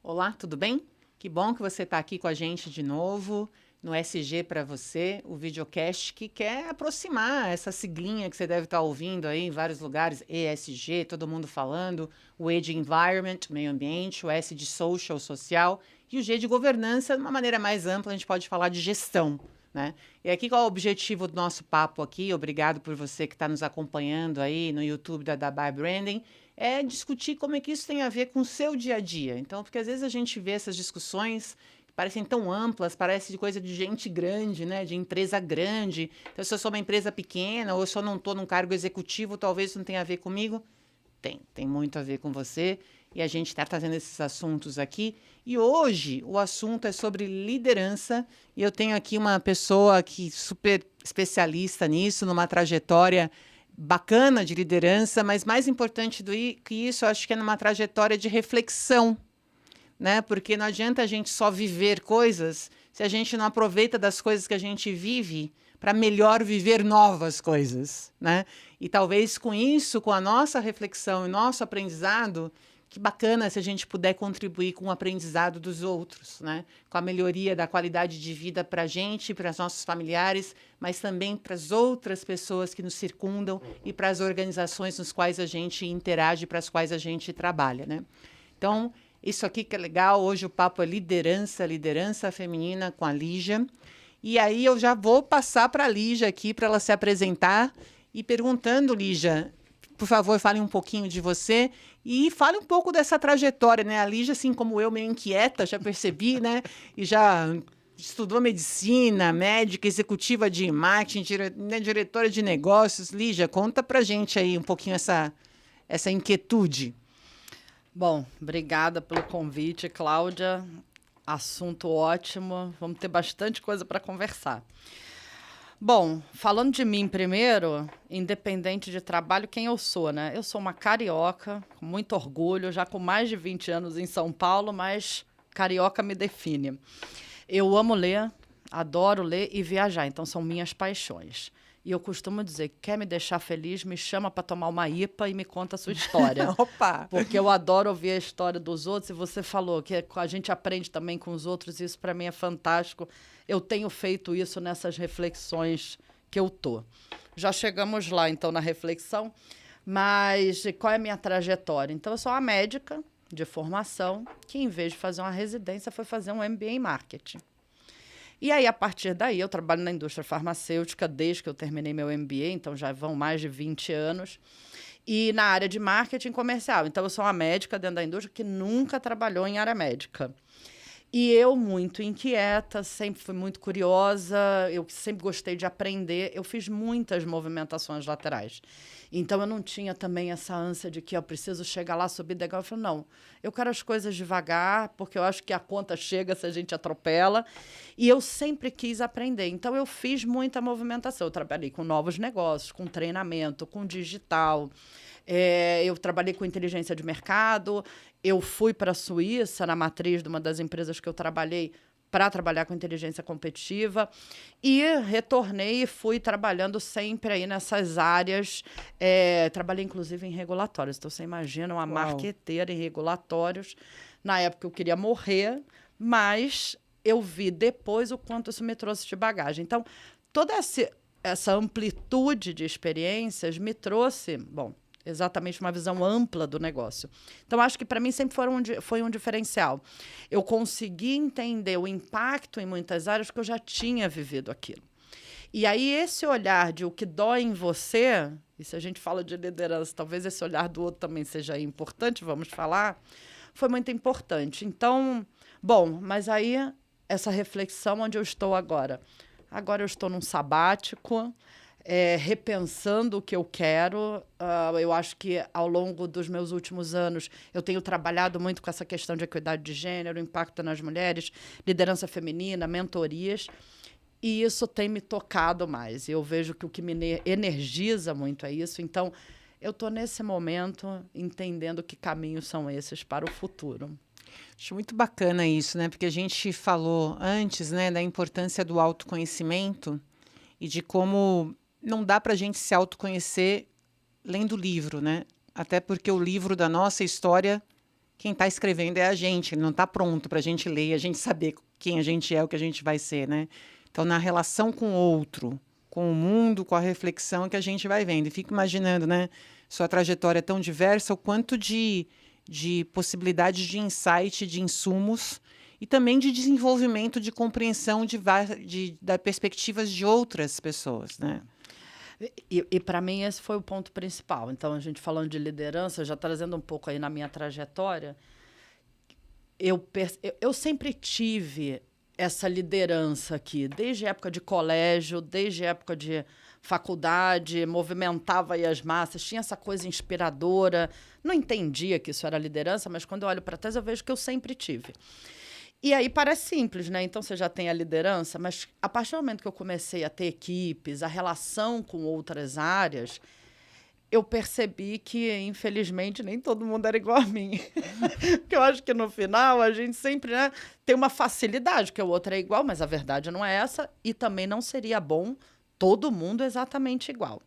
Olá, tudo bem? Que bom que você está aqui com a gente de novo no SG para você, o videocast que quer aproximar essa siglinha que você deve estar ouvindo aí em vários lugares, ESG, todo mundo falando, o E de Environment, meio ambiente, o S de Social, social, e o G de governança, de uma maneira mais ampla, a gente pode falar de gestão, né? E aqui qual é o objetivo do nosso papo aqui? Obrigado por você que está nos acompanhando aí no YouTube da By Branding, é discutir como é que isso tem a ver com o seu dia a dia. Então, porque às vezes a gente vê essas discussões que parecem tão amplas, parece de coisa de gente grande, né? De empresa grande. Então, se eu sou uma empresa pequena ou se eu não estou num cargo executivo, talvez não tenha a ver comigo. Tem muito a ver com você. E a gente está trazendo esses assuntos aqui. E hoje o assunto é sobre liderança. E eu tenho aqui uma pessoa que super especialista nisso, numa trajetória bacana de liderança, mas mais importante do que isso, eu acho que é numa trajetória de reflexão, né? Porque não adianta a gente só viver coisas se a gente não aproveita das coisas que a gente vive para melhor viver novas coisas, né? E talvez com isso, com a nossa reflexão e nosso aprendizado, que bacana se a gente puder contribuir com o aprendizado dos outros, né? Com a melhoria da qualidade de vida para a gente, para os nossos familiares, mas também para as outras pessoas que nos circundam e para as organizações nos quais a gente interage, para as quais a gente trabalha, né? Então, isso aqui que é legal, hoje o papo é liderança, liderança feminina com a Lígia. E aí eu já vou passar para a Lígia aqui para ela se apresentar e perguntando, Lígia, por favor, fale um pouquinho de você e fale um pouco dessa trajetória, né? A Lígia, assim como eu, meio inquieta, já percebi, né? E já estudou medicina, médica, executiva de marketing, diretora de negócios. Lígia, conta pra gente aí um pouquinho essa inquietude. Bom, obrigada pelo convite, Cláudia. Assunto ótimo. Vamos ter bastante coisa para conversar. Bom, falando de mim primeiro, independente de trabalho, quem eu sou, né? Eu sou uma carioca, com muito orgulho, já com mais de 20 anos em São Paulo, mas carioca me define. Eu amo ler, adoro ler e viajar, então são minhas paixões. E eu costumo dizer, quer me deixar feliz, me chama para tomar uma IPA e me conta a sua história. Opa! Porque eu adoro ouvir a história dos outros, e você falou que a gente aprende também com os outros, e isso para mim é fantástico. Eu tenho feito isso nessas reflexões que eu tô. Já chegamos lá, então, na reflexão, mas qual é a minha trajetória? Então, eu sou uma médica de formação que, em vez de fazer uma residência, foi fazer um MBA em marketing. E aí, a partir daí, eu trabalho na indústria farmacêutica desde que eu terminei meu MBA, então já vão mais de 20 anos. E na área de marketing comercial. Então, eu sou uma médica dentro da indústria que nunca trabalhou em área médica. E eu, muito inquieta, sempre fui muito curiosa, eu sempre gostei de aprender, eu fiz muitas movimentações laterais. Então, eu não tinha também essa ânsia de que eu preciso chegar lá, subir degrau. Eu falei, não, eu quero as coisas devagar, porque eu acho que a conta chega se a gente atropela. E eu sempre quis aprender. Então, eu fiz muita movimentação. Eu trabalhei com novos negócios, com treinamento, com digital. Eu trabalhei com inteligência de mercado, eu fui para a Suíça, na matriz de uma das empresas que eu trabalhei, para trabalhar com inteligência competitiva, e retornei e fui trabalhando sempre aí nessas áreas. Trabalhei, inclusive, em regulatórios. Então, você imagina uma marqueteira em regulatórios. Na época, eu queria morrer, mas eu vi depois o quanto isso me trouxe de bagagem. Então, toda essa amplitude de experiências me trouxe, bom, exatamente uma visão ampla do negócio. Então, acho que para mim sempre foi um diferencial. Eu consegui entender o impacto em muitas áreas porque eu já tinha vivido aquilo. E aí, esse olhar de o que dói em você, e se a gente fala de liderança, talvez esse olhar do outro também seja importante, vamos falar, foi muito importante. Então, bom, mas aí essa reflexão onde eu estou agora. Agora eu estou num sabático, repensando o que eu quero. Eu acho que ao longo dos meus últimos anos eu tenho trabalhado muito com essa questão de equidade de gênero, impacto nas mulheres, liderança feminina, mentorias, e isso tem me tocado mais. Eu vejo que o que me energiza muito é isso. Então, eu estou nesse momento entendendo que caminhos são esses para o futuro. Acho muito bacana isso, né? Porque a gente falou antes, né, da importância do autoconhecimento e de como não dá para a gente se autoconhecer lendo livro, né? Até porque o livro da nossa história quem está escrevendo é a gente, ele não está pronto para a gente ler e a gente saber quem a gente é, o que a gente vai ser, né? Então, na relação com o outro, com o mundo, com a reflexão que a gente vai vendo. E fico imaginando, né? Sua trajetória é tão diversa, o quanto de possibilidades de insight, de insumos e também de desenvolvimento, de compreensão da perspectivas de outras pessoas, né? E para mim esse foi o ponto principal. Então, a gente falando de liderança, já trazendo um pouco aí na minha trajetória, eu sempre tive essa liderança aqui, desde a época de colégio, desde a época de faculdade, movimentava aí as massas, tinha essa coisa inspiradora, não entendia que isso era liderança, mas quando eu olho para trás eu vejo que eu sempre tive. E aí parece simples, né? Então você já tem a liderança, mas a partir do momento que eu comecei a ter equipes, a relação com outras áreas, eu percebi que, infelizmente, nem todo mundo era igual a mim. Porque eu acho que, no final, a gente sempre, né, tem uma facilidade, que o outro é igual, mas a verdade não é essa, e também não seria bom todo mundo exatamente igual.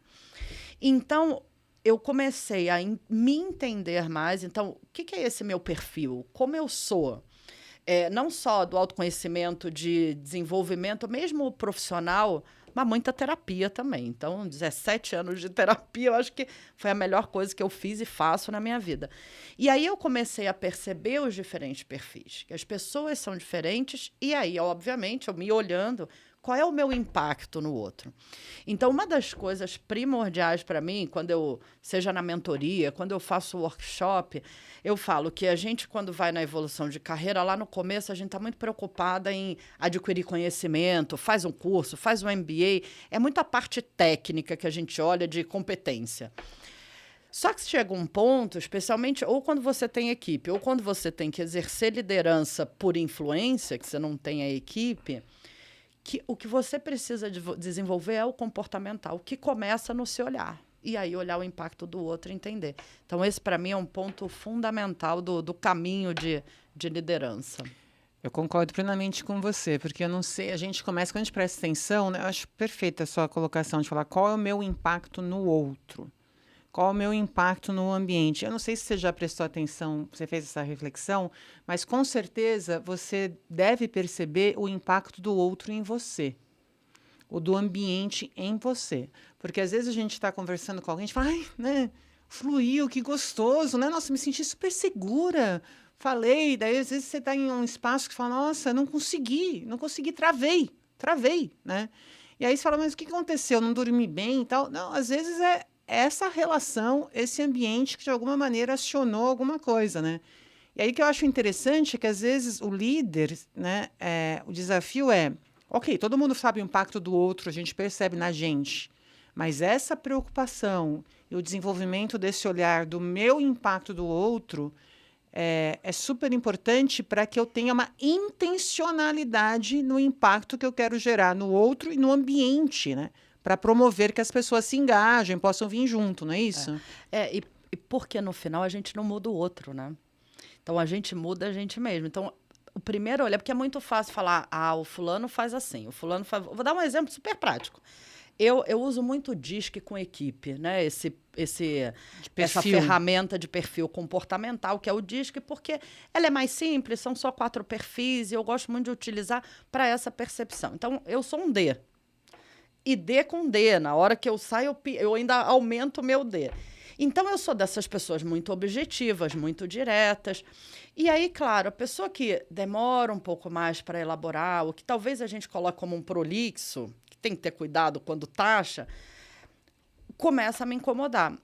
Então, eu comecei a me entender mais. Então, o que é esse meu perfil? Como eu sou? Não só do autoconhecimento, de desenvolvimento, mesmo profissional, mas muita terapia também. Então, 17 anos de terapia, eu acho que foi a melhor coisa que eu fiz e faço na minha vida. E aí eu comecei a perceber os diferentes perfis, que as pessoas são diferentes, e aí, obviamente, eu me olhando, qual é o meu impacto no outro? Então, uma das coisas primordiais para mim, seja na mentoria, quando eu faço workshop, eu falo que a gente, quando vai na evolução de carreira, lá no começo, a gente está muito preocupada em adquirir conhecimento, faz um curso, faz um MBA. É muito a parte técnica que a gente olha de competência. Só que chega um ponto, especialmente ou quando você tem equipe, ou quando você tem que exercer liderança por influência, que você não tem a equipe, que o que você precisa desenvolver é o comportamental, que começa no seu olhar. E aí olhar o impacto do outro e entender. Então, esse, para mim, é um ponto fundamental do caminho de liderança. Eu concordo plenamente com você, porque eu não sei, quando a gente presta atenção, né, eu acho perfeita a sua colocação de falar qual é o meu impacto no outro, qual é o meu impacto no ambiente. Eu não sei se você já prestou atenção, você fez essa reflexão, mas com certeza você deve perceber o impacto do outro em você, o do ambiente em você. Porque às vezes a gente está conversando com alguém e fala, ai, né, fluiu, que gostoso, né? Nossa, me senti super segura. Falei, daí às vezes você está em um espaço que fala, nossa, não consegui, travei, né? E aí você fala, mas o que aconteceu? Não dormi bem e tal? Não, às vezes é essa relação, esse ambiente que de alguma maneira acionou alguma coisa, né? E aí que eu acho interessante é que às vezes o líder, né, o desafio é, ok, todo mundo sabe o impacto do outro, a gente percebe na gente, mas essa preocupação e o desenvolvimento desse olhar do meu impacto do outro é super importante para que eu tenha uma intencionalidade no impacto que eu quero gerar no outro e no ambiente, né? Para promover que as pessoas se engajem, possam vir junto, não é isso? E porque no final a gente não muda o outro, né? Então a gente muda a gente mesmo. Então, o primeiro olhar, porque é muito fácil falar, o fulano faz assim, o fulano faz. Vou dar um exemplo super prático. Eu uso muito o DISC com equipe, né? Essa ferramenta de perfil comportamental, que é o DISC, porque ela é mais simples, são só 4 perfis, e eu gosto muito de utilizar para essa percepção. Então, eu sou um D. E D com D. Na hora que eu saio, eu ainda aumento o meu D. Então, eu sou dessas pessoas muito objetivas, muito diretas. E aí, claro, a pessoa que demora um pouco mais para elaborar, ou que talvez a gente coloque como um prolixo, que tem que ter cuidado quando taxa, começa a me incomodar.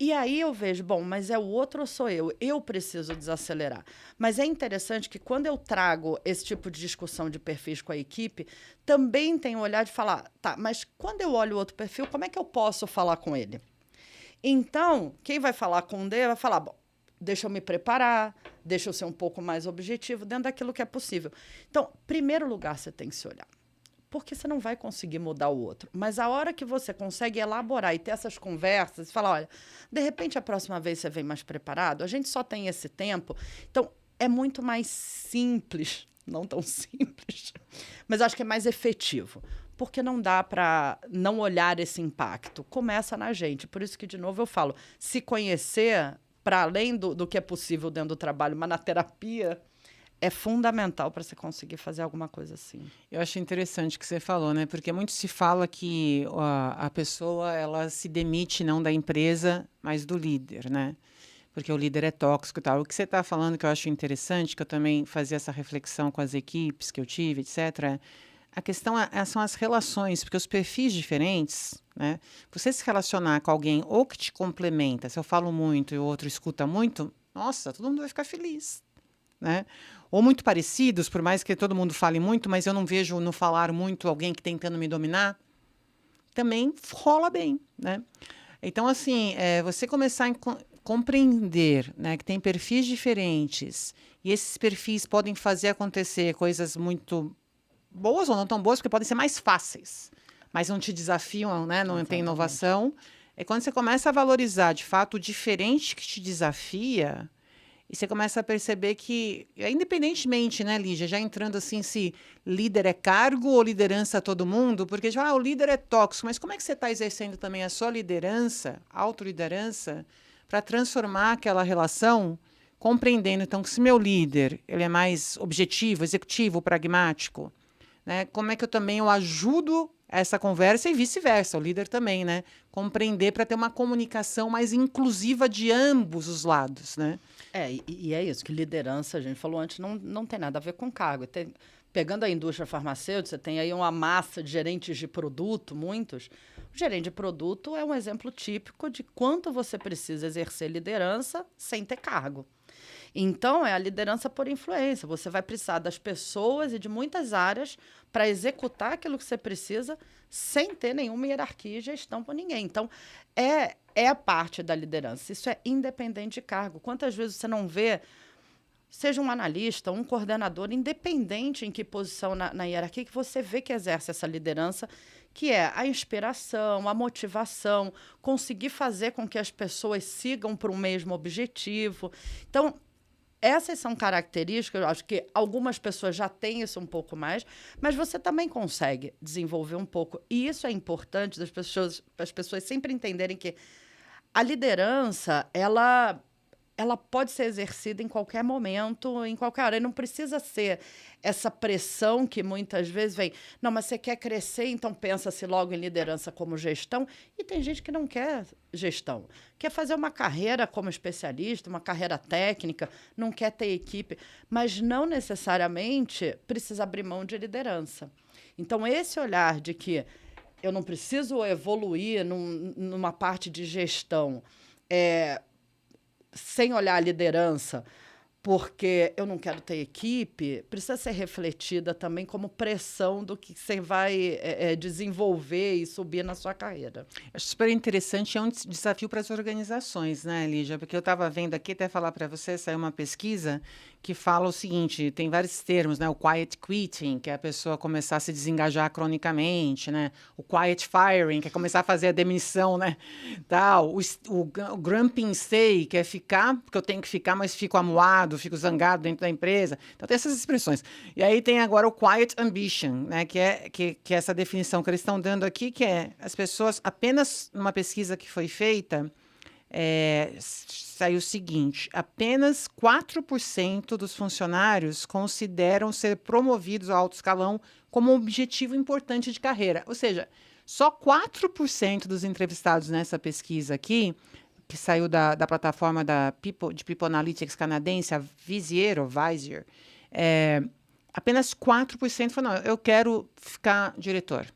E aí eu vejo, bom, mas é o outro ou sou eu? Eu preciso desacelerar. Mas é interessante que quando eu trago esse tipo de discussão de perfis com a equipe, também tem o olhar de falar, tá, mas quando eu olho o outro perfil, como é que eu posso falar com ele? Então, quem vai falar com o D vai falar, bom, deixa eu me preparar, deixa eu ser um pouco mais objetivo dentro daquilo que é possível. Então, em primeiro lugar, você tem que se olhar. Porque você não vai conseguir mudar o outro. Mas a hora que você consegue elaborar e ter essas conversas, e falar, olha, de repente a próxima vez você vem mais preparado, a gente só tem esse tempo. Então, é muito mais simples, não tão simples, mas acho que é mais efetivo. Porque não dá para não olhar esse impacto. Começa na gente. Por isso que, de novo, eu falo, se conhecer para além do que é possível dentro do trabalho, mas na terapia é fundamental para você conseguir fazer alguma coisa assim. Eu acho interessante o que você falou, né? Porque muito se fala que a pessoa ela se demite não da empresa, mas do líder, né? Porque o líder é tóxico e tal. O que você está falando que eu acho interessante, que eu também fazia essa reflexão com as equipes que eu tive, etc. A questão são as relações, porque os perfis diferentes, né? Você se relacionar com alguém ou que te complementa, se eu falo muito e o outro escuta muito, nossa, todo mundo vai ficar feliz, né? Ou muito parecidos, por mais que todo mundo fale muito, mas eu não vejo no falar muito alguém que tentando me dominar, também rola bem, né? Então, assim, você começar a compreender, né, que tem perfis diferentes e esses perfis podem fazer acontecer coisas muito boas ou não tão boas, porque podem ser mais fáceis, mas não te desafiam, né? Não tem inovação. É quando você começa a valorizar, de fato, o diferente que te desafia, e você começa a perceber que, independentemente, né, Lígia, já entrando assim, se líder é cargo ou liderança a todo mundo, porque o líder é tóxico, mas como é que você está exercendo também a sua liderança, autoliderança, para transformar aquela relação, compreendendo, então, que se meu líder ele é mais objetivo, executivo, pragmático, né, como é que eu ajudo essa conversa e vice-versa, o líder também, né? Compreender para ter uma comunicação mais inclusiva de ambos os lados, né? E é isso, que liderança, a gente falou antes, não tem nada a ver com cargo. Pegando a indústria farmacêutica, você tem aí uma massa de gerentes de produto, muitos. O gerente de produto é um exemplo típico de quanto você precisa exercer liderança sem ter cargo. Então, é a liderança por influência. Você vai precisar das pessoas e de muitas áreas para executar aquilo que você precisa sem ter nenhuma hierarquia e gestão por ninguém. Então, é a parte da liderança. Isso é independente de cargo. Quantas vezes você não vê, seja um analista, um coordenador, independente em que posição na hierarquia, que você vê que exerce essa liderança, que é a inspiração, a motivação, conseguir fazer com que as pessoas sigam para o mesmo objetivo. Então, essas são características, eu acho que algumas pessoas já têm isso um pouco mais, mas você também consegue desenvolver um pouco. E isso é importante das pessoas sempre entenderem que a liderança, ela pode ser exercida em qualquer momento, em qualquer hora. E não precisa ser essa pressão que muitas vezes vem. Não, mas você quer crescer, então pensa-se logo em liderança como gestão. E tem gente que não quer gestão. Quer fazer uma carreira como especialista, uma carreira técnica, não quer ter equipe, mas não necessariamente precisa abrir mão de liderança. Então, esse olhar de que eu não preciso evoluir numa parte de gestão, sem olhar a liderança, porque eu não quero ter equipe, precisa ser refletida também como pressão do que você vai desenvolver e subir na sua carreira. Acho super interessante, é um desafio para as organizações, né, Lígia? Porque eu estava vendo aqui, até falar para você, saiu uma pesquisa que fala o seguinte, tem vários termos, né? O quiet quitting, que é a pessoa começar a se desengajar cronicamente, né? O quiet firing, que é começar a fazer a demissão, né? Tal. O grumping stay, que é ficar, porque eu tenho que ficar, mas fico amuado, fico zangado dentro da empresa. Então, tem essas expressões. E aí tem agora o quiet ambition, né? Que é essa definição que eles estão dando aqui, que é as pessoas, apenas numa pesquisa que foi feita, saiu o seguinte, apenas 4% dos funcionários consideram ser promovidos ao alto escalão como um objetivo importante de carreira. Ou seja, só 4% dos entrevistados nessa pesquisa aqui, que saiu da plataforma de People Analytics canadense, a Visier, apenas 4% falaram, não, eu quero ficar diretor.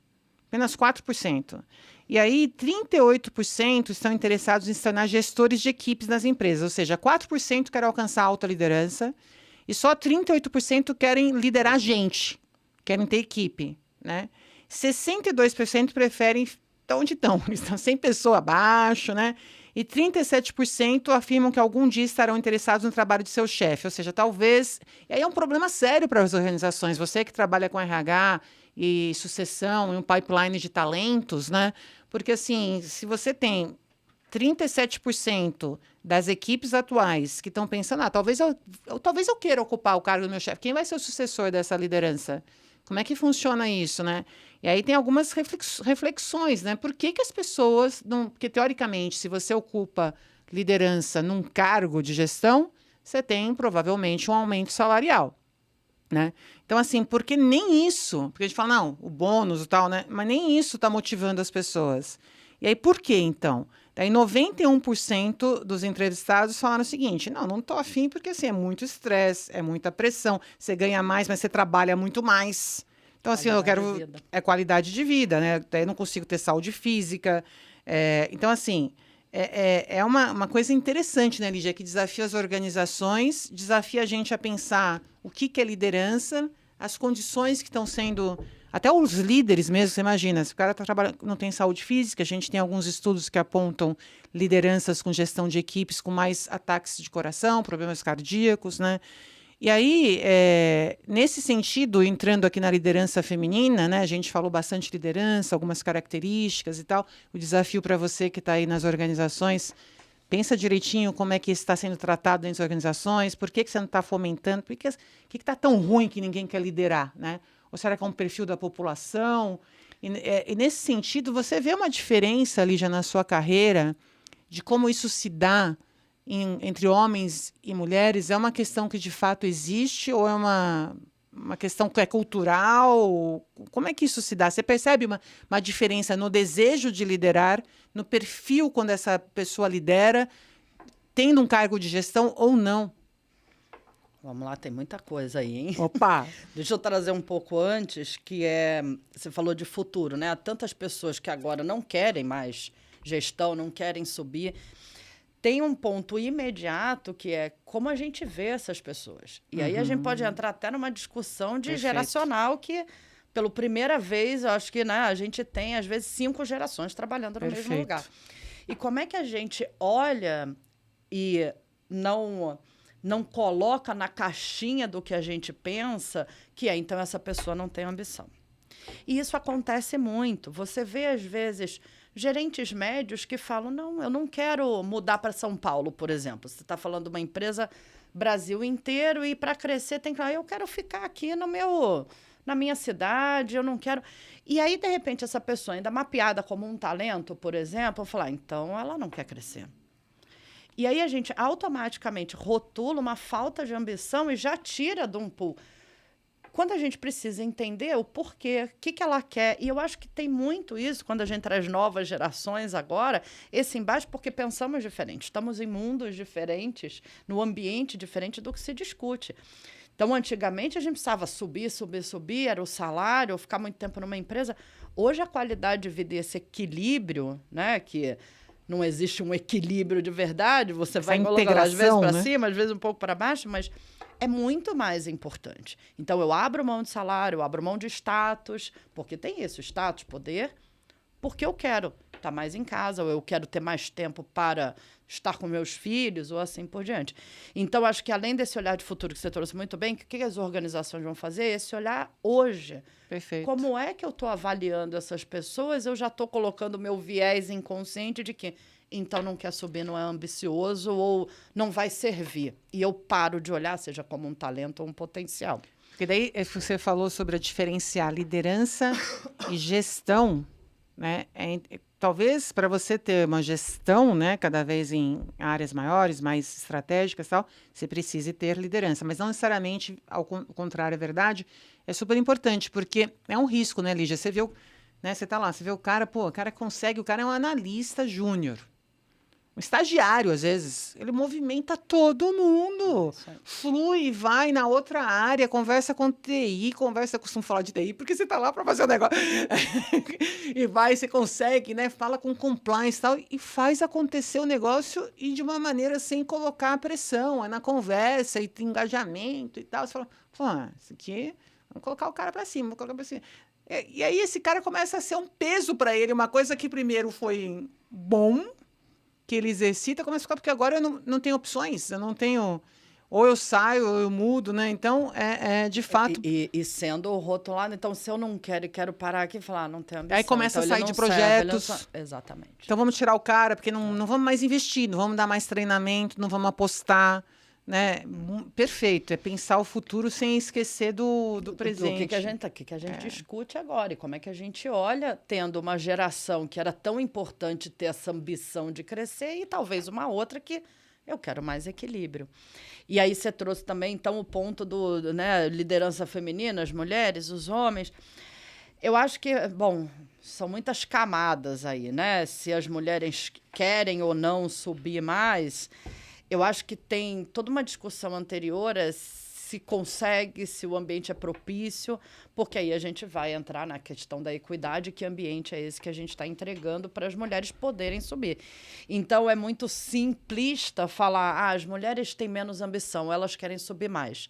Apenas 4%. E aí, 38% estão interessados em se tornar gestores de equipes nas empresas. Ou seja, 4% querem alcançar a alta liderança e só 38% querem liderar gente, querem ter equipe, né? 62% preferem estar onde estão. Eles estão 100 pessoas abaixo, né? E 37% afirmam que algum dia estarão interessados no trabalho de seu chefe. Ou seja, talvez... E aí é um problema sério para as organizações. Você que trabalha com RH e sucessão e um pipeline de talentos, né? Porque, assim, se você tem 37% das equipes atuais que estão pensando, talvez eu queira ocupar o cargo do meu chefe. Quem vai ser o sucessor dessa liderança? Como é que funciona isso, né? E aí tem algumas reflexões, né? Por que as pessoas não... Porque, teoricamente, se você ocupa liderança num cargo de gestão, você tem, provavelmente, um aumento salarial, né? Então, assim, porque nem isso... Porque a gente fala, não, o bônus e tal, né? Mas nem isso está motivando as pessoas. E aí, por quê, então? Daí, 91% dos entrevistados falaram o seguinte, não estou afim porque, assim, é muito estresse, é muita pressão, você ganha mais, mas você trabalha muito mais. Então, assim, eu quero... É qualidade de vida, né? Daí eu não consigo ter saúde física. Então, assim, é uma coisa interessante, né, Lígia? Que desafia as organizações, desafia a gente a pensar o que é liderança, as condições que estão sendo... Até os líderes mesmo, você imagina, se o cara não tem saúde física, a gente tem alguns estudos que apontam lideranças com gestão de equipes com mais ataques de coração, problemas cardíacos, né? E aí, nesse sentido, entrando aqui na liderança feminina, né, a gente falou bastante liderança, algumas características e tal. O desafio para você que está aí nas organizações, pensa direitinho como é que isso está sendo tratado dentro das organizações, por que você não está fomentando, por que está tão ruim que ninguém quer liderar, né? Ou será que é um perfil da população? E nesse sentido, você vê uma diferença, Lígia, na sua carreira, de como isso se dá entre homens e mulheres? É uma questão que de fato existe ou é uma questão que é cultural? Como é que isso se dá? Você percebe uma diferença no desejo de liderar, no perfil quando essa pessoa lidera, tendo um cargo de gestão ou não? Vamos lá, tem muita coisa aí, hein? Opa! Deixa eu trazer um pouco antes, você falou de futuro, né? Há tantas pessoas que agora não querem mais gestão, não querem subir. Tem um ponto imediato que é como a gente vê essas pessoas. E aí a gente pode entrar até numa discussão de geracional que, pela primeira vez, eu acho que, né, a gente tem, às vezes, 5 gerações trabalhando no mesmo lugar. E como é que a gente olha e não coloca na caixinha do que a gente pensa que então essa pessoa não tem ambição. E isso acontece muito. Você vê, às vezes, gerentes médios que falam, não, eu não quero mudar para São Paulo, por exemplo. Você está falando de uma empresa Brasil inteiro e para crescer tem que... eu quero ficar aqui na minha cidade, eu não quero... E aí, de repente, essa pessoa ainda mapeada como um talento, por exemplo, falar, então ela não quer crescer. E aí a gente automaticamente rotula uma falta de ambição e já tira de um pool. Quando a gente precisa entender o porquê, o que ela quer, e eu acho que tem muito isso, quando a gente traz novas gerações agora, esse embate, porque pensamos diferente, estamos em mundos diferentes, no ambiente diferente do que se discute. Então, antigamente, a gente precisava subir, era o salário, ficar muito tempo numa empresa. Hoje, a qualidade de vida e esse equilíbrio, né, que... não existe um equilíbrio de verdade, você vai colocar às vezes para cima, às vezes um pouco para baixo, mas é muito mais importante. Então, eu abro mão de salário, eu abro mão de status, porque tem isso, status, poder, porque eu quero estar mais em casa, ou eu quero ter mais tempo para estar com meus filhos, ou assim por diante. Então, acho que além desse olhar de futuro que você trouxe muito bem, o que as organizações vão fazer? Esse olhar hoje. Perfeito. Como é que eu estou avaliando essas pessoas? Eu já estou colocando o meu viés inconsciente de que então não quer subir, não é ambicioso ou não vai servir. E eu paro de olhar, seja como um talento ou um potencial. Porque daí você falou sobre a diferenciar liderança e gestão, né? Talvez para você ter uma gestão, né, cada vez em áreas maiores, mais estratégicas e tal, você precise ter liderança. Mas não necessariamente, ao contrário, é verdade. É super importante, porque é um risco, né, Lígia? Você vê né, você tá lá, você vê o cara, o cara consegue, o cara é um analista júnior. Um estagiário, às vezes, ele movimenta todo mundo. Flui, vai na outra área, conversa com TI, eu costumo falar de TI, porque você está lá para fazer o negócio. E vai, você consegue, né? Fala com compliance e tal, e faz acontecer o negócio e de uma maneira sem colocar pressão, é na conversa e tem engajamento e tal. Você fala, pô, isso aqui, vamos colocar o cara para cima, vamos colocar para cima. E aí esse cara começa a ser um peso para ele, uma coisa que primeiro foi bom, que ele exercita, começa a ficar, porque agora eu não tenho opções, eu não tenho, ou eu saio, ou eu mudo, né? Então, de fato... E sendo rotulado, então, se eu não quero e quero parar aqui, falar, não tenho ambição. Aí começa então, a sair de projetos. Exatamente. Então, vamos tirar o cara, porque não vamos mais investir, não vamos dar mais treinamento, não vamos apostar, né, perfeito. É pensar o futuro sem esquecer do presente. O que a gente discute agora e como é que a gente olha tendo uma geração que era tão importante ter essa ambição de crescer e talvez uma outra que eu quero mais equilíbrio. E aí você trouxe também, então, o ponto do, né, liderança feminina, as mulheres, os homens. Eu acho que, bom, são muitas camadas aí, né? Se as mulheres querem ou não subir mais, eu acho que tem toda uma discussão anterior se consegue, se o ambiente é propício, porque aí a gente vai entrar na questão da equidade, que ambiente é esse que a gente está entregando para as mulheres poderem subir. Então, é muito simplista falar, as mulheres têm menos ambição, elas querem subir mais.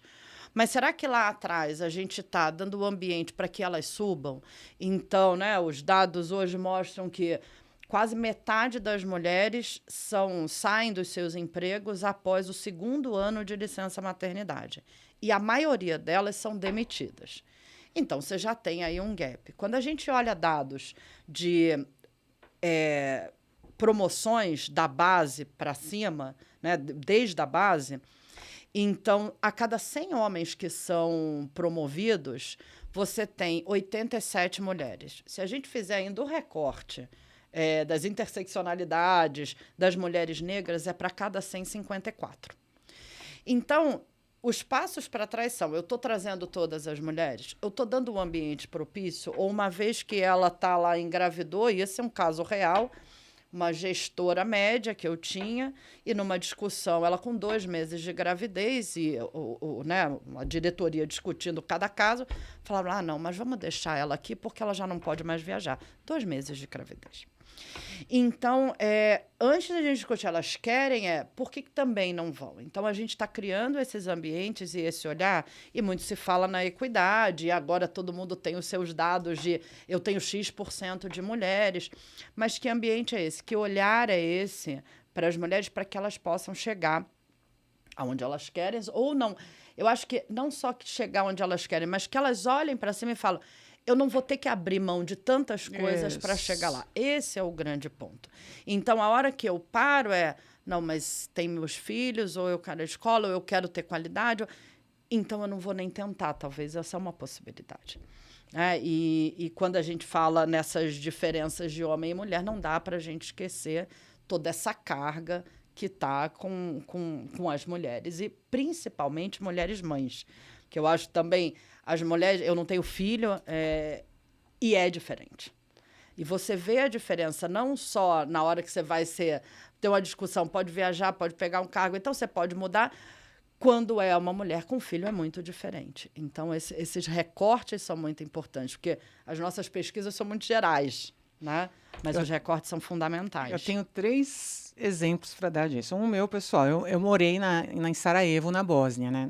Mas será que lá atrás a gente está dando o ambiente para que elas subam? Então, né, os dados hoje mostram que quase metade das mulheres saem dos seus empregos após o 2º ano de licença maternidade. E a maioria delas são demitidas. Então, você já tem aí um gap. Quando a gente olha dados de promoções da base para cima, né, desde a base, então, a cada 100 homens que são promovidos, você tem 87 mulheres. Se a gente fizer ainda o recorte das interseccionalidades das mulheres negras, é para cada 154. Então, os passos para trás são, eu estou trazendo todas as mulheres, eu estou dando um ambiente propício, ou uma vez que ela está lá engravidou, e esse é um caso real, uma gestora média que eu tinha, e numa discussão, ela com 2 meses de gravidez, e né, uma diretoria discutindo cada caso, falaram, não, mas vamos deixar ela aqui porque ela já não pode mais viajar. 2 meses de gravidez. Então, antes da gente discutir, elas querem, por que também não vão? Então, a gente está criando esses ambientes e esse olhar, e muito se fala na equidade, e agora todo mundo tem os seus dados de eu tenho X% de mulheres, mas que ambiente é esse? Que olhar é esse para as mulheres para que elas possam chegar aonde elas querem ou não? Eu acho que não só que chegar onde elas querem, mas que elas olhem para cima e falam, eu não vou ter que abrir mão de tantas coisas para chegar lá. Esse é o grande ponto. Então, a hora que eu paro não, mas tem meus filhos, ou eu quero a escola, ou eu quero ter qualidade, então eu não vou nem tentar, talvez essa é uma possibilidade. E quando a gente fala nessas diferenças de homem e mulher, não dá para a gente esquecer toda essa carga que está com as mulheres, e principalmente mulheres mães, que eu acho também... As mulheres, eu não tenho filho, e é diferente. E você vê a diferença não só na hora que você vai ter uma discussão, pode viajar, pode pegar um cargo, então você pode mudar. Quando é uma mulher com filho, é muito diferente. Então, esses recortes são muito importantes, porque as nossas pesquisas são muito gerais, né? Mas os recortes são fundamentais. Eu tenho 3 exemplos para dar disso. Um meu, pessoal, eu morei em Sarajevo, na Bósnia, né?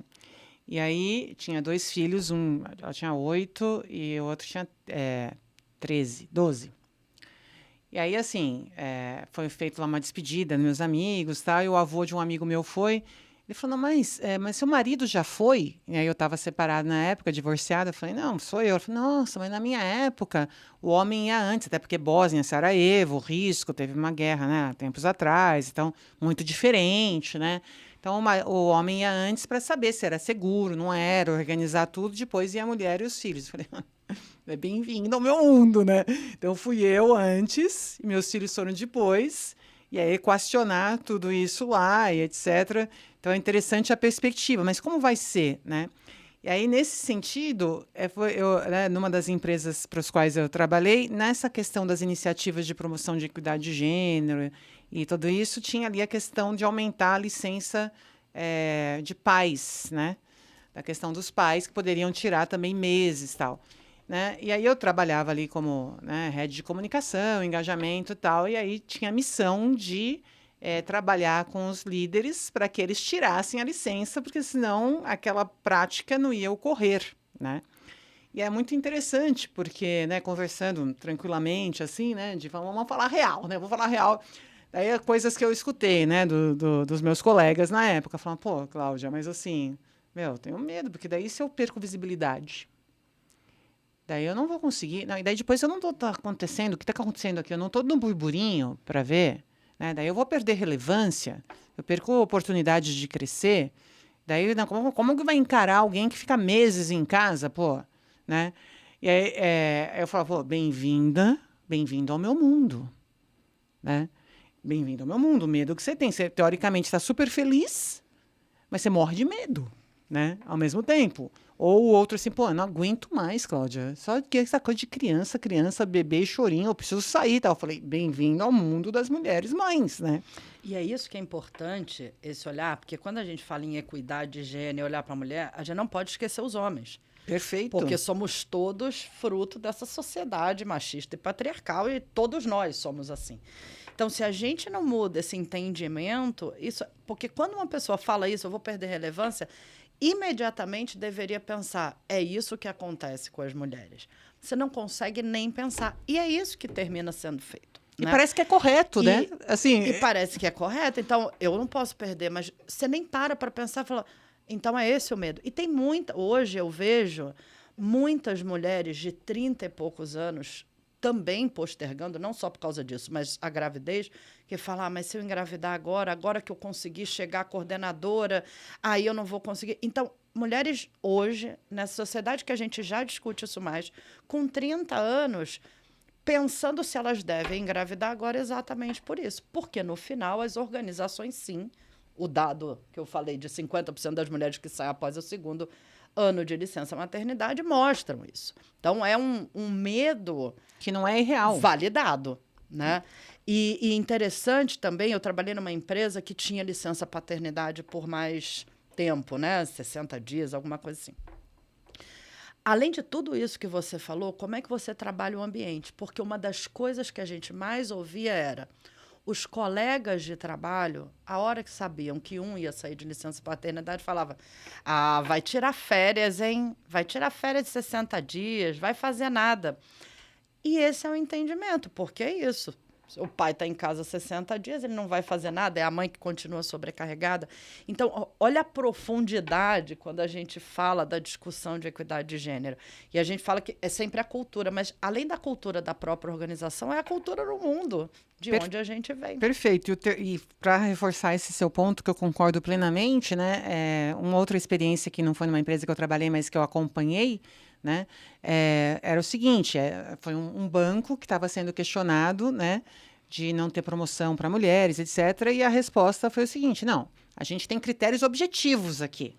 E aí, tinha 2 filhos, ela tinha 8 e o outro tinha 13, 12. E aí, assim, foi feita lá uma despedida dos meus amigos, tá? E o avô de um amigo meu foi. Ele falou, não, mas seu marido já foi? E aí eu estava separada na época, divorciada. Eu falei, não, sou eu. Ele falou, nossa, mas na minha época, o homem ia antes, até porque Bósnia, Sarajevo, risco, teve uma guerra, né, tempos atrás, então, muito diferente, né? Então, o homem ia antes para saber se era seguro, não era, organizar tudo, depois ia a mulher e os filhos. Eu falei, é bem-vindo ao meu mundo, né? Então, fui eu antes, e meus filhos foram depois, e aí equacionar tudo isso lá, e etc. Então, é interessante a perspectiva, mas como vai ser, né? E aí, nesse sentido, numa das empresas para as quais eu trabalhei, nessa questão das iniciativas de promoção de equidade de gênero e tudo isso, tinha ali a questão de aumentar a licença de pais, né? Da questão dos pais, que poderiam tirar também meses e tal. Né? E aí eu trabalhava ali como, né, head de comunicação, engajamento e tal, e aí tinha a missão de trabalhar com os líderes para que eles tirassem a licença, porque senão aquela prática não ia ocorrer, né? E é muito interessante, porque, né, conversando tranquilamente, assim, né, vamos falar real, né? Vou falar real. Daí, coisas que eu escutei, né, dos meus colegas na época, falando, pô, Cláudia, mas assim, eu tenho medo, porque daí se eu perco visibilidade, daí eu não vou conseguir, não, e daí depois eu não estou acontecendo, o que está acontecendo aqui? Eu não estou no burburinho para ver, né? Daí eu vou perder relevância, eu perco oportunidades de crescer. Daí, não, como que vai encarar alguém que fica meses em casa, pô, né? E aí eu falava, pô, bem-vindo ao meu mundo, né? Bem-vindo ao meu mundo, o medo que você tem. Você, teoricamente, está super feliz, mas você morre de medo, né? Ao mesmo tempo. Ou o outro assim, pô, eu não aguento mais, Cláudia. Só que essa coisa de criança, bebê e chorinho, eu preciso sair, tá? Eu falei, bem-vindo ao mundo das mulheres mães, né? E é isso que é importante, esse olhar, porque quando a gente fala em equidade de gênero, olhar para a mulher, a gente não pode esquecer os homens. Perfeito. Porque somos todos fruto dessa sociedade machista e patriarcal e todos nós somos assim. Então, se a gente não muda esse entendimento, isso, porque quando uma pessoa fala isso, eu vou perder relevância, imediatamente deveria pensar, é isso que acontece com as mulheres. Você não consegue nem pensar. E é isso que termina sendo feito. E né? parece que é correto, né? Assim, E parece que é correto. Então, eu não posso perder, mas você nem para pensar e fala, então é esse o medo. E tem hoje eu vejo muitas mulheres de 30 e poucos anos também postergando, não só por causa disso, mas a gravidez, que fala, mas se eu engravidar agora que eu conseguir chegar à coordenadora, aí eu não vou conseguir. Então, mulheres hoje, nessa sociedade que a gente já discute isso mais, com 30 anos, pensando se elas devem engravidar agora exatamente por isso. Porque, no final, as organizações, sim, o dado que eu falei de 50% das mulheres que saem após o segundo ano de licença maternidade mostram isso. Então, é um medo que não é irreal. Validado, né? E interessante também, eu trabalhei numa empresa que tinha licença paternidade por mais tempo, né? 60 dias, alguma coisa assim. Além de tudo isso que você falou, como é que você trabalha o ambiente? Porque uma das coisas que a gente mais ouvia era os colegas de trabalho, a hora que sabiam que um ia sair de licença paternidade, falava, vai tirar férias, hein? Vai tirar férias de 60 dias, vai fazer nada. E esse é o entendimento, porque é isso. O pai está em casa 60 dias, ele não vai fazer nada, é a mãe que continua sobrecarregada. Então, olha a profundidade quando a gente fala da discussão de equidade de gênero. E a gente fala que é sempre a cultura, mas além da cultura da própria organização, é a cultura no mundo, de onde a gente vem. Perfeito. E para reforçar esse seu ponto, que eu concordo plenamente, né? Uma outra experiência que não foi numa empresa que eu trabalhei, mas que eu acompanhei, né? Era o seguinte, foi um banco que estava sendo questionado, né, de não ter promoção para mulheres, etc. E a resposta foi o seguinte, não, a gente tem critérios objetivos aqui,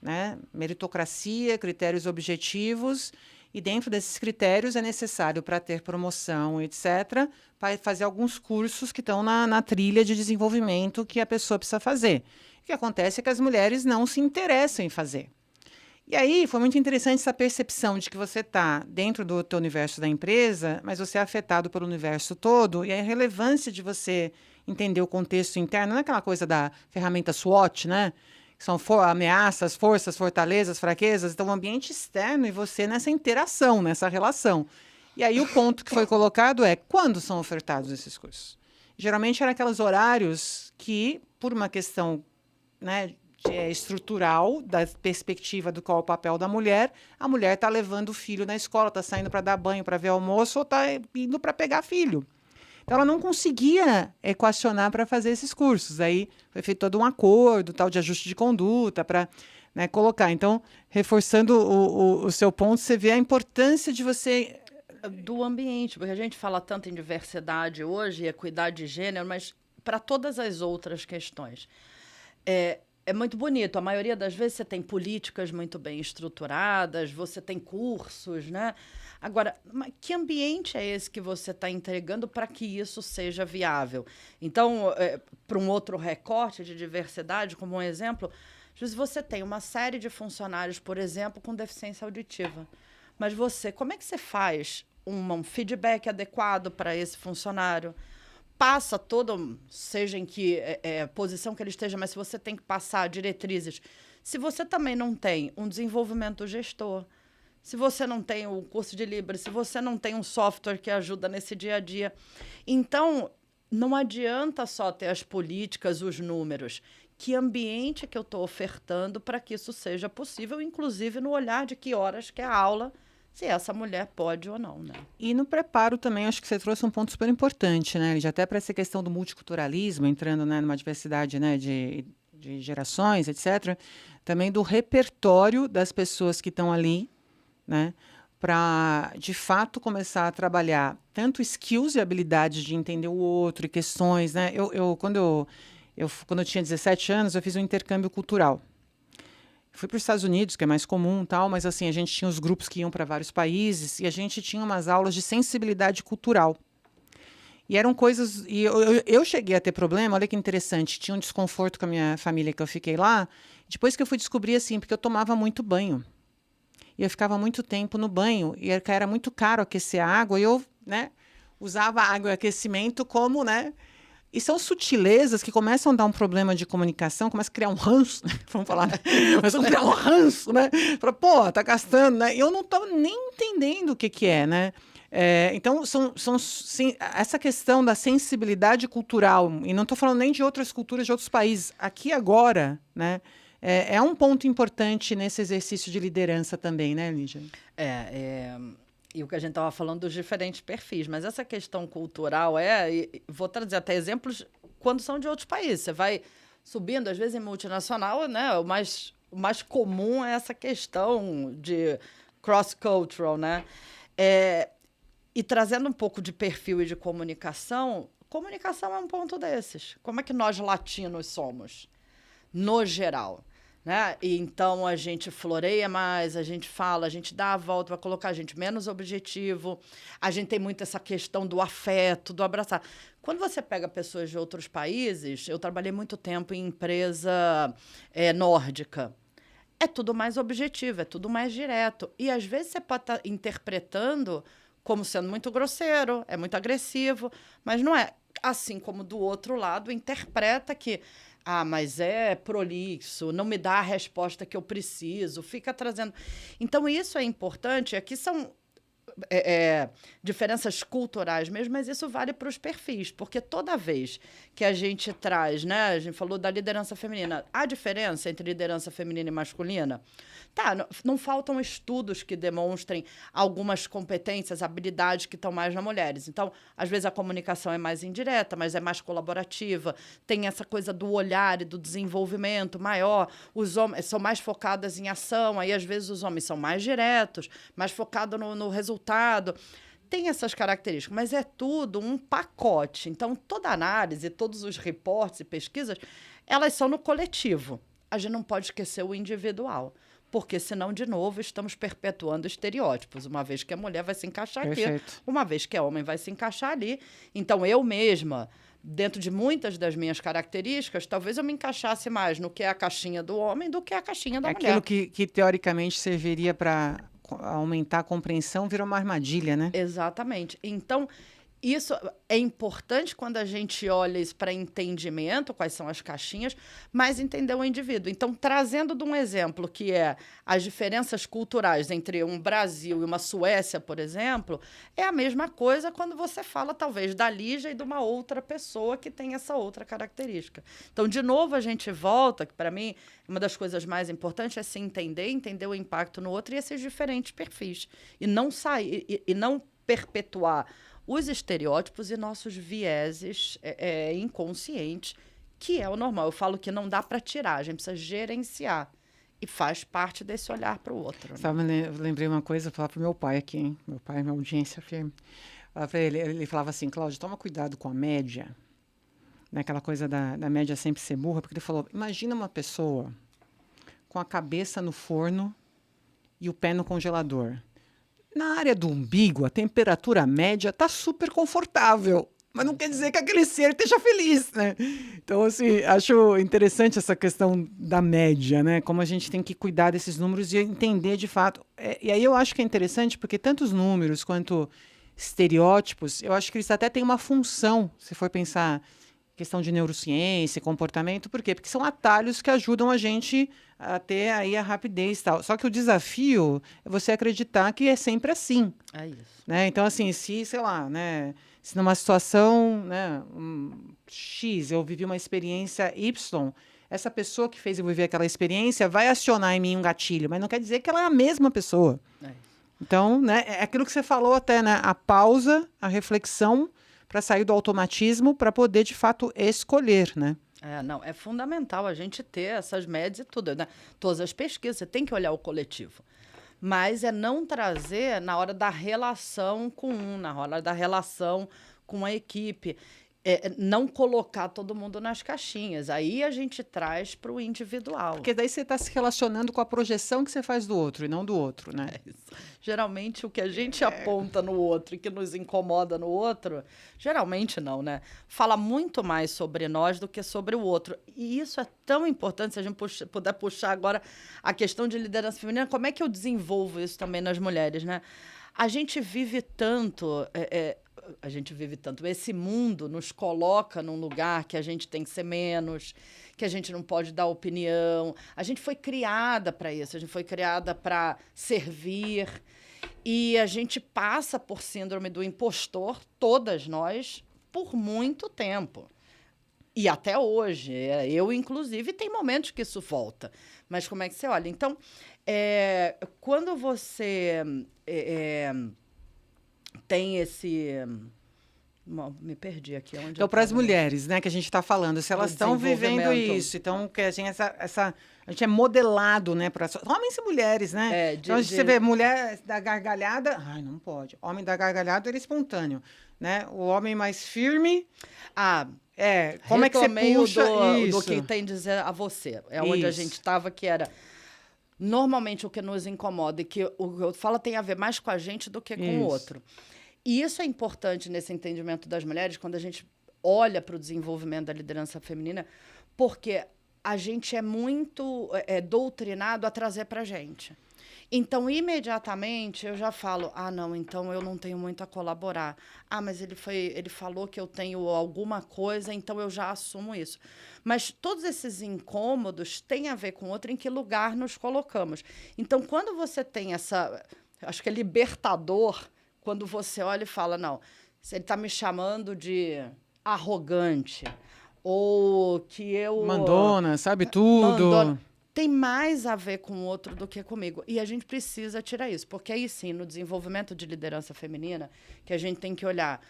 né? Meritocracia, critérios objetivos, e dentro desses critérios é necessário, para ter promoção, etc., para fazer alguns cursos que estão na trilha de desenvolvimento que a pessoa precisa fazer. O que acontece é que as mulheres não se interessam em fazer. E aí foi muito interessante essa percepção de que você está dentro do teu universo da empresa, mas você é afetado pelo universo todo, e a relevância de você entender o contexto interno, não é aquela coisa da ferramenta SWOT, né? Que são ameaças, forças, fortalezas, fraquezas. Então, o ambiente externo e você nessa interação, nessa relação. E aí o ponto que foi colocado é, quando são ofertados esses cursos? Geralmente eram aqueles horários que, por uma questão, né, estrutural, da perspectiva do qual é o papel da mulher, a mulher está levando o filho na escola, está saindo para dar banho, para ver almoço, ou está indo para pegar filho. Então, ela não conseguia equacionar para fazer esses cursos. Aí foi feito todo um acordo, tal, de ajuste de conduta, para, né, colocar. Então, reforçando o seu ponto, você vê a importância de você... Do ambiente, porque a gente fala tanto em diversidade hoje, equidade de gênero, mas para todas as outras questões. É muito bonito. A maioria das vezes você tem políticas muito bem estruturadas, você tem cursos, né? Agora, que ambiente é esse que você está entregando para que isso seja viável? Então, para um outro recorte de diversidade, como um exemplo, às vezes você tem uma série de funcionários, por exemplo, com deficiência auditiva. Mas como é que você faz um feedback adequado para esse funcionário? Passa todo, seja em que posição que ele esteja, mas se você tem que passar diretrizes, se você também não tem um desenvolvimento gestor, se você não tem o curso de Libras, se você não tem um software que ajuda nesse dia a dia, então não adianta só ter as políticas, os números. Que ambiente que eu estou ofertando para que isso seja possível, inclusive no olhar de que horas que é a aula, se essa mulher pode ou não, né? E no preparo também, acho que você trouxe um ponto super importante, né, Lígia? Até para essa questão do multiculturalismo, entrando, né, numa diversidade, né, de gerações, etc., também do repertório das pessoas que estão ali, né? Para, de fato, começar a trabalhar tanto skills e habilidades de entender o outro e questões, né? Quando eu tinha 17 anos, eu fiz um intercâmbio cultural. Fui para os Estados Unidos, que é mais comum, tal, mas assim, a gente tinha os grupos que iam para vários países e a gente tinha umas aulas de sensibilidade cultural. E eram coisas... E eu cheguei a ter problema, olha que interessante, tinha um desconforto com a minha família que eu fiquei lá, depois que eu fui descobrir, assim, porque eu tomava muito banho. E eu ficava muito tempo no banho, e era muito caro aquecer a água, e eu, né, usava a água e aquecimento como, né... E são sutilezas que começam a dar um problema de comunicação, começa a criar um ranço, né? Vamos falar, né? Começa a criar um ranço, né? Fala, pô, tá gastando, né? E eu não estava nem entendendo o que é, né? Então, sim, essa questão da sensibilidade cultural, e não estou falando nem de outras culturas de outros países, aqui agora, né? É um ponto importante nesse exercício de liderança também, né, Lígia? E o que a gente estava falando dos diferentes perfis, mas essa questão cultural vou trazer até exemplos quando são de outros países. Você vai subindo, às vezes em multinacional, né? O mais comum é essa questão de cross-cultural, né? E trazendo um pouco de perfil e de comunicação é um ponto desses. Como é que nós latinos somos, no geral? Né? E então a gente floreia mais, a gente fala, a gente dá a volta para colocar a gente menos objetivo, a gente tem muito essa questão do afeto, do abraçar. Quando você pega pessoas de outros países, eu trabalhei muito tempo em empresa nórdica, é tudo mais objetivo, é tudo mais direto. E às vezes você pode estar interpretando como sendo muito grosseiro, é muito agressivo, mas não é. Assim como do outro lado interpreta que mas é prolixo, não me dá a resposta que eu preciso, fica trazendo... Então, isso é importante. Aqui são diferenças culturais mesmo, mas isso vale para os perfis, porque toda vez que a gente traz, né, a gente falou da liderança feminina, há diferença entre liderança feminina e masculina? Tá, não faltam estudos que demonstrem algumas competências, habilidades que estão mais nas mulheres. Então, às vezes a comunicação é mais indireta, mas é mais colaborativa, tem essa coisa do olhar e do desenvolvimento maior, os homens são mais focados em ação, aí às vezes os homens são mais diretos, mais focados no resultado. Tem essas características, mas é tudo um pacote. Então, toda análise, todos os reportes e pesquisas, elas são no coletivo. A gente não pode esquecer o individual, porque senão, de novo, estamos perpetuando estereótipos. Uma vez que a mulher vai se encaixar Perfeito. aqui, uma vez que a homem vai se encaixar ali. Então, eu mesma, dentro de muitas das minhas características, talvez eu me encaixasse mais no que é a caixinha do homem do que a caixinha da mulher. Aquilo que teoricamente serviria para aumentar a compreensão virou uma armadilha, né? Exatamente. Então, isso é importante quando a gente olha isso para entendimento, quais são as caixinhas, mas entender o indivíduo. Então, trazendo de um exemplo que é as diferenças culturais entre um Brasil e uma Suécia, por exemplo, é a mesma coisa quando você fala, talvez, da Lígia e de uma outra pessoa que tem essa outra característica. Então, de novo, a gente volta, que para mim, uma das coisas mais importantes é se entender o impacto no outro e esses diferentes perfis. E não sair, e não perpetuar os estereótipos e nossos vieses inconscientes, que é o normal. Eu falo que não dá para tirar, a gente precisa gerenciar. E faz parte desse olhar para o outro. Né? Sabe, eu lembrei uma coisa, eu falava para o meu pai aqui, hein? Meu pai é minha audiência firme. Ele falava assim, Cláudio, toma cuidado com a média. Né? Aquela coisa da média sempre ser burra, porque ele falou, imagina uma pessoa com a cabeça no forno e o pé no congelador. Na área do umbigo, a temperatura média está super confortável, mas não quer dizer que aquele ser esteja feliz, né? Então, assim, acho interessante essa questão da média, né? Como a gente tem que cuidar desses números e entender de fato. E aí eu acho que é interessante porque tanto os números quanto estereótipos, eu acho que eles até têm uma função, se for pensar questão de neurociência, comportamento, por quê? Porque são atalhos que ajudam a gente a ter aí a rapidez e tal. Só que o desafio é você acreditar que é sempre assim. É isso. Né? Então, assim, se, sei lá, né, se numa situação, né, X, eu vivi uma experiência Y, essa pessoa que fez eu viver aquela experiência vai acionar em mim um gatilho, mas não quer dizer que ela é a mesma pessoa. É isso. Então, né, é aquilo que você falou até, né, a pausa, a reflexão, para sair do automatismo, para poder, de fato, escolher, né? Não, é fundamental a gente ter essas médias e tudo, né? Todas as pesquisas, você tem que olhar o coletivo. Mas é não trazer na hora da relação com na hora da relação com a equipe. Não colocar todo mundo nas caixinhas. Aí a gente traz para o individual. Porque daí você está se relacionando com a projeção que você faz do outro e não do outro, né? Geralmente o que a gente aponta no outro e que nos incomoda no outro, geralmente não, né? Fala muito mais sobre nós do que sobre o outro. E isso é tão importante, se a gente puder puxar agora a questão de liderança feminina, como é que eu desenvolvo isso também nas mulheres, né? A gente vive tanto... Esse mundo nos coloca num lugar que a gente tem que ser menos, que a gente não pode dar opinião. A gente foi criada para isso, a gente foi criada para servir. E a gente passa por síndrome do impostor, todas nós, por muito tempo. E até hoje. Eu, inclusive, tem momentos que isso volta. Mas como é que você olha? Então, quando você... tem esse... Me perdi aqui. Então, para as mulheres, né, que a gente está falando, se elas estão vivendo isso, então, que a gente, a gente é modelado, né, para homens e mulheres, né? Então, você vê mulher da gargalhada, ai, não pode. Homem da gargalhada, ele é espontâneo, né? O homem mais firme... como é que você puxa do que tem a dizer a você. Onde a gente estava, que era... Normalmente, o que nos incomoda e que o que eu falo tem a ver mais com a gente do que com o outro. E isso é importante nesse entendimento das mulheres, quando a gente olha para o desenvolvimento da liderança feminina, porque a gente é muito doutrinado a trazer para a gente. Então, imediatamente, eu já falo, não, então eu não tenho muito a colaborar. Mas ele falou que eu tenho alguma coisa, então eu já assumo isso. Mas todos esses incômodos têm a ver com outro, em que lugar nos colocamos. Então, quando você tem acho que é libertador, quando você olha e fala, não, se ele está me chamando de arrogante, ou que eu... Mandona, sabe tudo. Tem mais a ver com o outro do que comigo. E a gente precisa tirar isso, porque aí sim, no desenvolvimento de liderança feminina, que a gente tem que olhar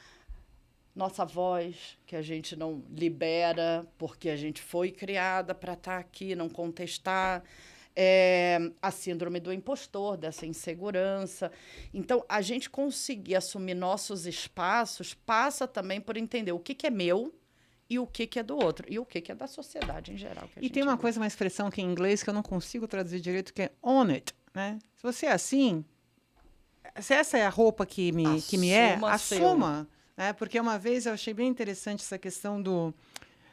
nossa voz, que a gente não libera, porque a gente foi criada para estar aqui, não contestar, a síndrome do impostor, dessa insegurança. Então, a gente conseguir assumir nossos espaços passa também por entender o que é meu e o que é do outro, e o que é da sociedade em geral. E tem uma coisa, uma expressão que em inglês que eu não consigo traduzir direito, que é own it, né? Se você é assim, se essa é a roupa que me assuma. Né? Porque uma vez eu achei bem interessante essa questão do...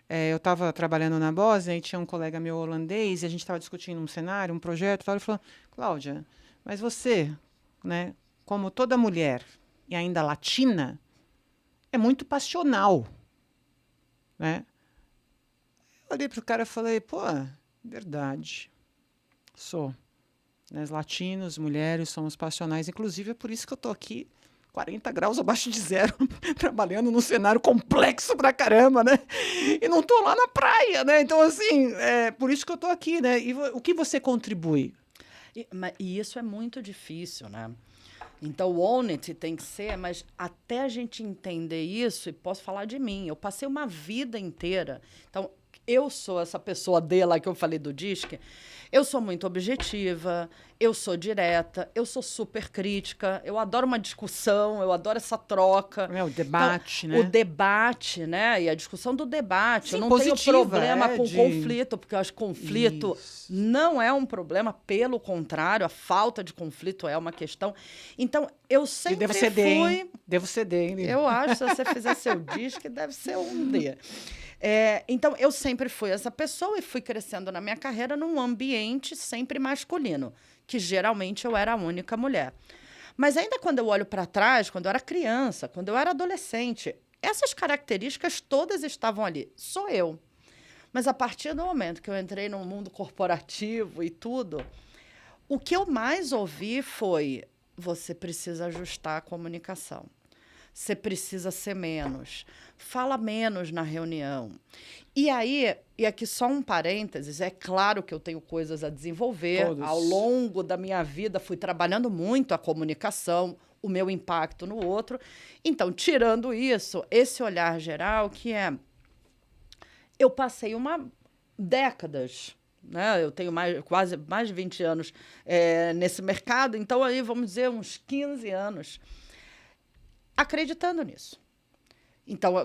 eu estava trabalhando na Bósnia e tinha um colega meu holandês e a gente estava discutindo um cenário, um projeto, e ele falou, Cláudia, mas você, né, como toda mulher e ainda latina, é muito passional. Né? Eu olhei para o cara e falei, verdade, sou. Nós latinos, mulheres, somos passionais. Inclusive, é por isso que eu estou aqui 40 graus abaixo de zero, trabalhando num cenário complexo pra caramba, né? E não estou lá na praia, né? Então, assim, por isso que eu estou aqui, né? E o que você contribui? E isso é muito difícil, né? Então, o own it tem que ser, mas até a gente entender isso, e posso falar de mim, eu passei uma vida inteira. Então, eu sou essa pessoa dela que eu falei do Disque, eu sou muito objetiva, eu sou direta, eu sou super crítica, eu adoro uma discussão, eu adoro essa troca. O debate, então, né? O debate, né? E a discussão do debate. Sim, eu não positiva, tenho problema com conflito, porque eu acho que conflito não é um problema, pelo contrário, a falta de conflito é uma questão. Então, eu sempre fui... Devo ceder, hein? Eu acho, se você fizer seu disco, deve ser um D. Então, eu sempre fui essa pessoa e fui crescendo na minha carreira num ambiente sempre masculino, que geralmente eu era a única mulher. Mas ainda quando eu olho para trás, quando eu era criança, quando eu era adolescente, essas características todas estavam ali. Sou eu. Mas a partir do momento que eu entrei no mundo corporativo e tudo, o que eu mais ouvi foi: você precisa ajustar a comunicação. Você precisa ser menos. Fala menos na reunião. E aí, e aqui só um parênteses, é claro que eu tenho coisas a desenvolver. Todos. Ao longo da minha vida, fui trabalhando muito a comunicação, o meu impacto no outro. Então, tirando isso, esse olhar geral que eu passei décadas, né? Eu tenho quase mais de 20 anos nesse mercado, então aí vamos dizer uns 15 anos acreditando nisso. Então,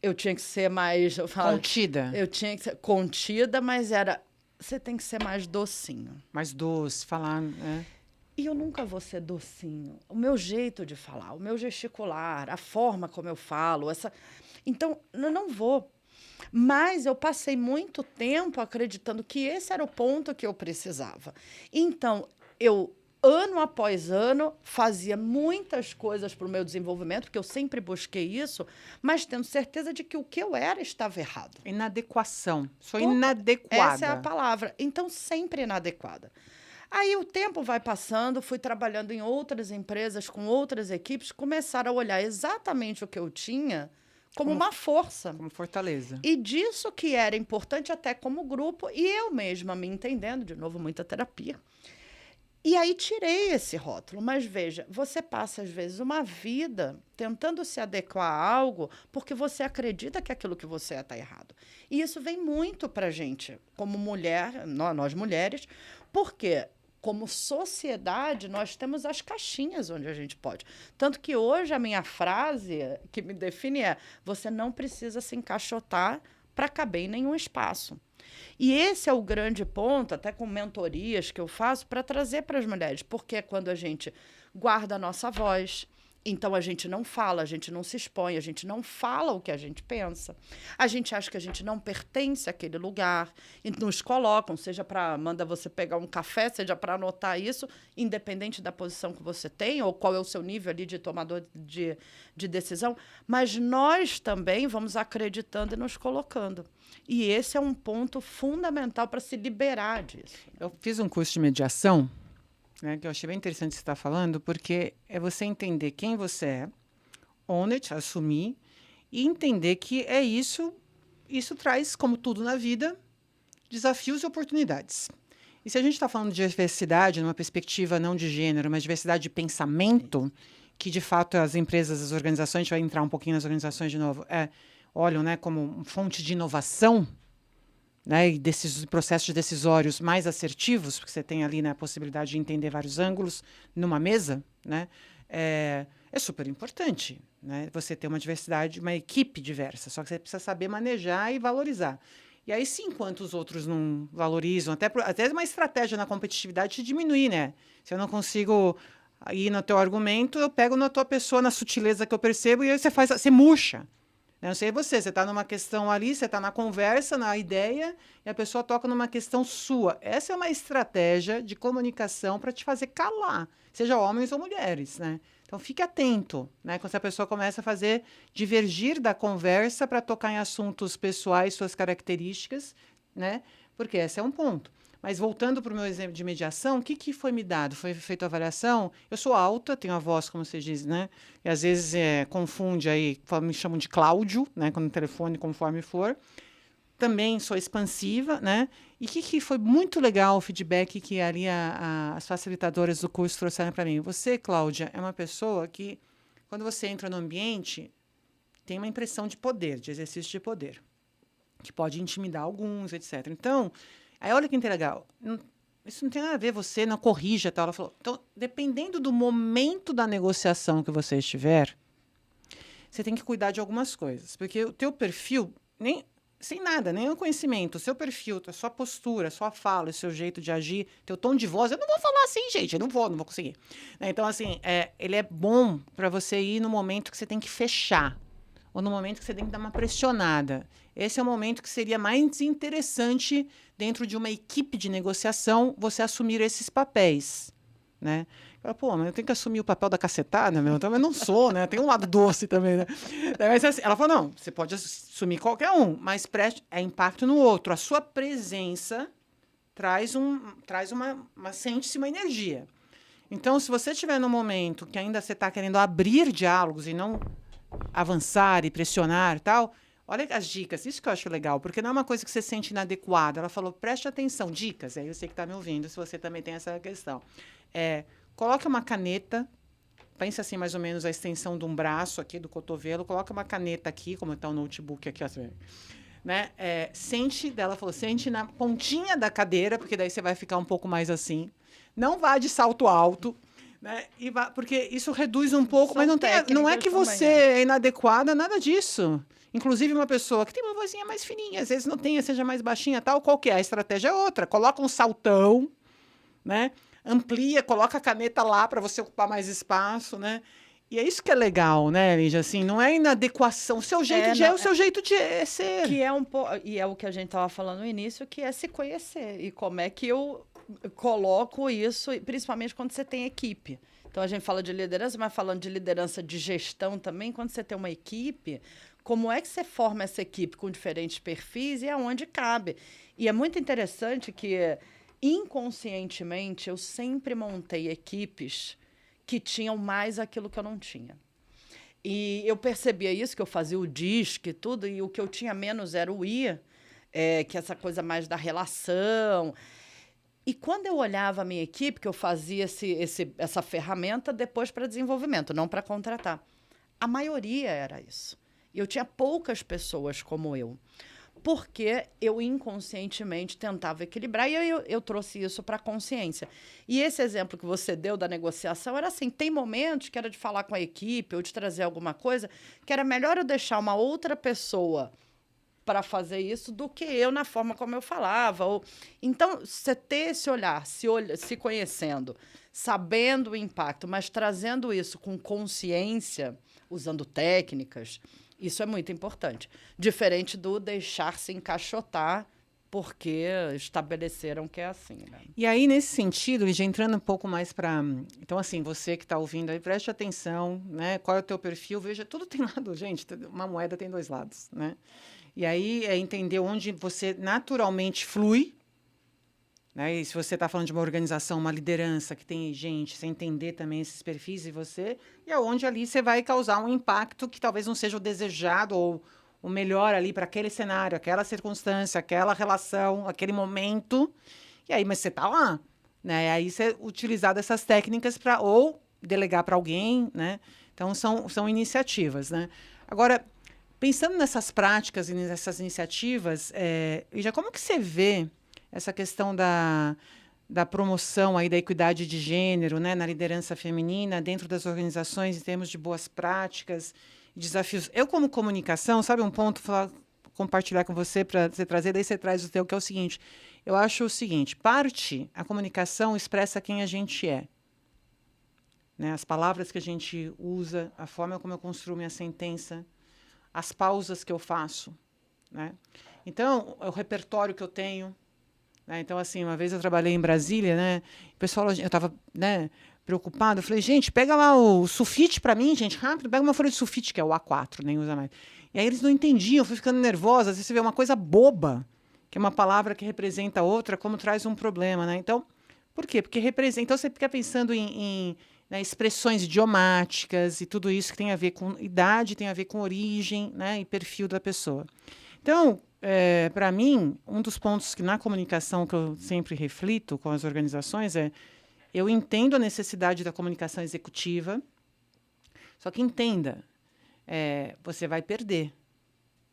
eu tinha que ser mais... Contida. Eu tinha que ser contida, mas você tem que ser mais docinho. Mais doce, falar... E eu nunca vou ser docinho. O meu jeito de falar, o meu gesticular, a forma como eu falo, Então, eu não vou. Mas eu passei muito tempo acreditando que esse era o ponto que eu precisava. Então, eu, ano após ano, fazia muitas coisas para o meu desenvolvimento, porque eu sempre busquei isso, mas tendo certeza de que o que eu era estava errado. Inadequação. Sou inadequada. Essa é a palavra. Então, sempre inadequada. Aí o tempo vai passando, fui trabalhando em outras empresas, com outras equipes, começaram a olhar exatamente o que eu tinha como uma força. Como fortaleza. E disso que era importante até como grupo, e eu mesma me entendendo, de novo, muita terapia. E aí tirei esse rótulo. Mas veja, você passa, às vezes, uma vida tentando se adequar a algo porque você acredita que aquilo que você está errado. E isso vem muito para a gente, como mulher, nós mulheres, porque... Como sociedade, nós temos as caixinhas onde a gente pode. Tanto que hoje a minha frase que me define é: você não precisa se encaixotar para caber em nenhum espaço. E esse é o grande ponto, até com mentorias que eu faço, para trazer para as mulheres. Porque é quando a gente guarda a nossa voz, então a gente não fala, a gente não se expõe, a gente não fala o que a gente pensa. A gente acha que a gente não pertence àquele lugar. E nos colocam, seja para manda você pegar um café, seja para anotar isso, independente da posição que você tem, ou qual é o seu nível ali de tomador de decisão. Mas nós também vamos acreditando e nos colocando. E esse é um ponto fundamental para se liberar disso. Eu fiz um curso de mediação, né, que eu achei bem interessante você estar falando, porque é você entender quem você é, own it, assumir, e entender que é isso traz, como tudo na vida, desafios e oportunidades. E se a gente está falando de diversidade, numa perspectiva não de gênero, mas diversidade de pensamento, que de fato as empresas, as organizações, a gente vai entrar um pouquinho nas organizações de novo, olham, né, como fonte de inovação, né, e desses processos decisórios mais assertivos, porque você tem ali, né, a possibilidade de entender vários ângulos numa mesa, né, é super importante, né, você ter uma diversidade, uma equipe diversa, só que você precisa saber manejar e valorizar. E aí, sim, enquanto os outros não valorizam, até uma estratégia na competitividade de diminuir, né? Se eu não consigo ir no teu argumento, eu pego na tua pessoa, na sutileza que eu percebo, e aí você murcha. Não sei você está numa questão ali, você está na conversa, na ideia, e a pessoa toca numa questão sua. Essa é uma estratégia de comunicação para te fazer calar, seja homens ou mulheres, né? Então, fique atento, né? Quando essa pessoa começa a divergir da conversa para tocar em assuntos pessoais, suas características, né? Porque esse é um ponto. Mas voltando para o meu exemplo de mediação, o que foi me dado? Foi feita a avaliação? Eu sou alta, tenho a voz, como você diz, né? E às vezes confunde aí, me chamam de Cláudio, né? Quando o telefone, conforme for. Também sou expansiva, né? E o que foi muito legal o feedback que ali as facilitadoras do curso trouxeram para mim. Você, Cláudia, é uma pessoa que, quando você entra no ambiente, tem uma impressão de poder, de exercício de poder, que pode intimidar alguns, etc. Então, aí olha que legal. Isso não tem nada a ver, você não corrija, tal. Ela falou, então, dependendo do momento da negociação que você estiver, você tem que cuidar de algumas coisas. Porque o teu perfil, sem nada, nenhum conhecimento, o seu perfil, a sua postura, a sua fala, o seu jeito de agir, teu tom de voz, eu não vou falar assim, gente, eu não vou conseguir. Então, assim, ele é bom para você ir no momento que você tem que fechar, ou no momento que você tem que dar uma pressionada. Esse é o momento que seria mais interessante, dentro de uma equipe de negociação, você assumir esses papéis, né? Pô, mas eu tenho que assumir o papel da cacetada, meu? Então eu não sou, né? Tem um lado doce também, né? Mas, assim, ela falou, não, você pode assumir qualquer um, mas impacto no outro. A sua presença sente-se uma energia. Então, se você estiver num momento que ainda você está querendo abrir diálogos e não avançar e pressionar e tal, olha as dicas, isso que eu acho legal, porque não é uma coisa que você sente inadequada. Ela falou, preste atenção, dicas, aí eu sei que está me ouvindo, se você também tem essa questão. Coloque uma caneta, pense assim mais ou menos a extensão de um braço aqui, do cotovelo, coloca uma caneta aqui, como está o notebook aqui, ó, né? Ela falou, sente na pontinha da cadeira, porque daí você vai ficar um pouco mais assim. Não vá de salto alto, né? Porque isso reduz um pouco, mas não é que você é inadequada, nada disso. Inclusive, uma pessoa que tem uma vozinha mais fininha, às vezes não tenha, seja mais baixinha, tal, qual que é? A estratégia é outra. Coloca um saltão, né? Amplia, coloca a caneta lá para você ocupar mais espaço, né? E é isso que é legal, né, Lígia? Assim, não é inadequação. O seu jeito é o seu jeito de ser. Que é um pouco. E é o que a gente estava falando no início, que é se conhecer. E como é que eu coloco isso, principalmente quando você tem equipe. Então, a gente fala de liderança, mas falando de liderança de gestão também, quando você tem uma equipe, como é que você forma essa equipe com diferentes perfis e aonde cabe? E é muito interessante que, inconscientemente, eu sempre montei equipes que tinham mais aquilo que eu não tinha. E eu percebia isso, que eu fazia o DISC e tudo, e o que eu tinha menos era o I, que é essa coisa mais da relação. E quando eu olhava a minha equipe, que eu fazia essa ferramenta depois para desenvolvimento, não para contratar, a maioria era isso. E eu tinha poucas pessoas como eu. Porque eu inconscientemente tentava equilibrar, e eu trouxe isso para a consciência. E esse exemplo que você deu da negociação era assim, tem momentos que era de falar com a equipe ou de trazer alguma coisa, que era melhor eu deixar uma outra pessoa para fazer isso do que eu na forma como eu falava. Então, você ter esse olhar, se conhecendo, sabendo o impacto, mas trazendo isso com consciência, usando técnicas, isso é muito importante. Diferente do deixar-se encaixotar porque estabeleceram que é assim, né? E aí, nesse sentido, já entrando um pouco mais para... Então, assim, você que está ouvindo aí, preste atenção, né? Qual é o teu perfil? Veja, tudo tem lado, gente. Uma moeda tem dois lados, né? E aí, é entender onde você naturalmente flui, né? E se você está falando de uma organização, uma liderança que tem gente, você entender também esses perfis e você, e aonde ali você vai causar um impacto que talvez não seja o desejado ou o melhor ali para aquele cenário, aquela circunstância, aquela relação, aquele momento. E aí, mas você está lá, né? E aí você utilizar dessas técnicas para ou delegar para alguém, né? Então são iniciativas, né? Agora, pensando nessas práticas e nessas iniciativas, já como que você vê essa questão da promoção aí da equidade de gênero, né, na liderança feminina, dentro das organizações, em termos de boas práticas, desafios? Eu, como comunicação, sabe um ponto, compartilhar com você, para você trazer, daí você traz o teu, que é o seguinte, eu acho o seguinte, a comunicação expressa quem a gente é. Né, as palavras que a gente usa, a forma como eu construo minha sentença, as pausas que eu faço, né? Então, o repertório que eu tenho, né? Então, assim, uma vez eu trabalhei em Brasília, né? O pessoal, eu estava, né, preocupado. Eu falei, gente, pega lá o sulfite para mim, gente, rápido. Pega uma folha de sulfite, que é o A4, nem usa mais. E aí eles não entendiam, eu fui ficando nervosa. Às vezes você vê uma coisa boba, que é uma palavra que representa outra, como traz um problema, né? Então, por quê? Porque representa... Então, você fica pensando né, expressões idiomáticas e tudo isso que tem a ver com idade, tem a ver com origem, né, e perfil da pessoa. Então, para mim, um dos pontos que na comunicação que eu sempre reflito com as organizações eu entendo a necessidade da comunicação executiva, só que entenda, você vai perder.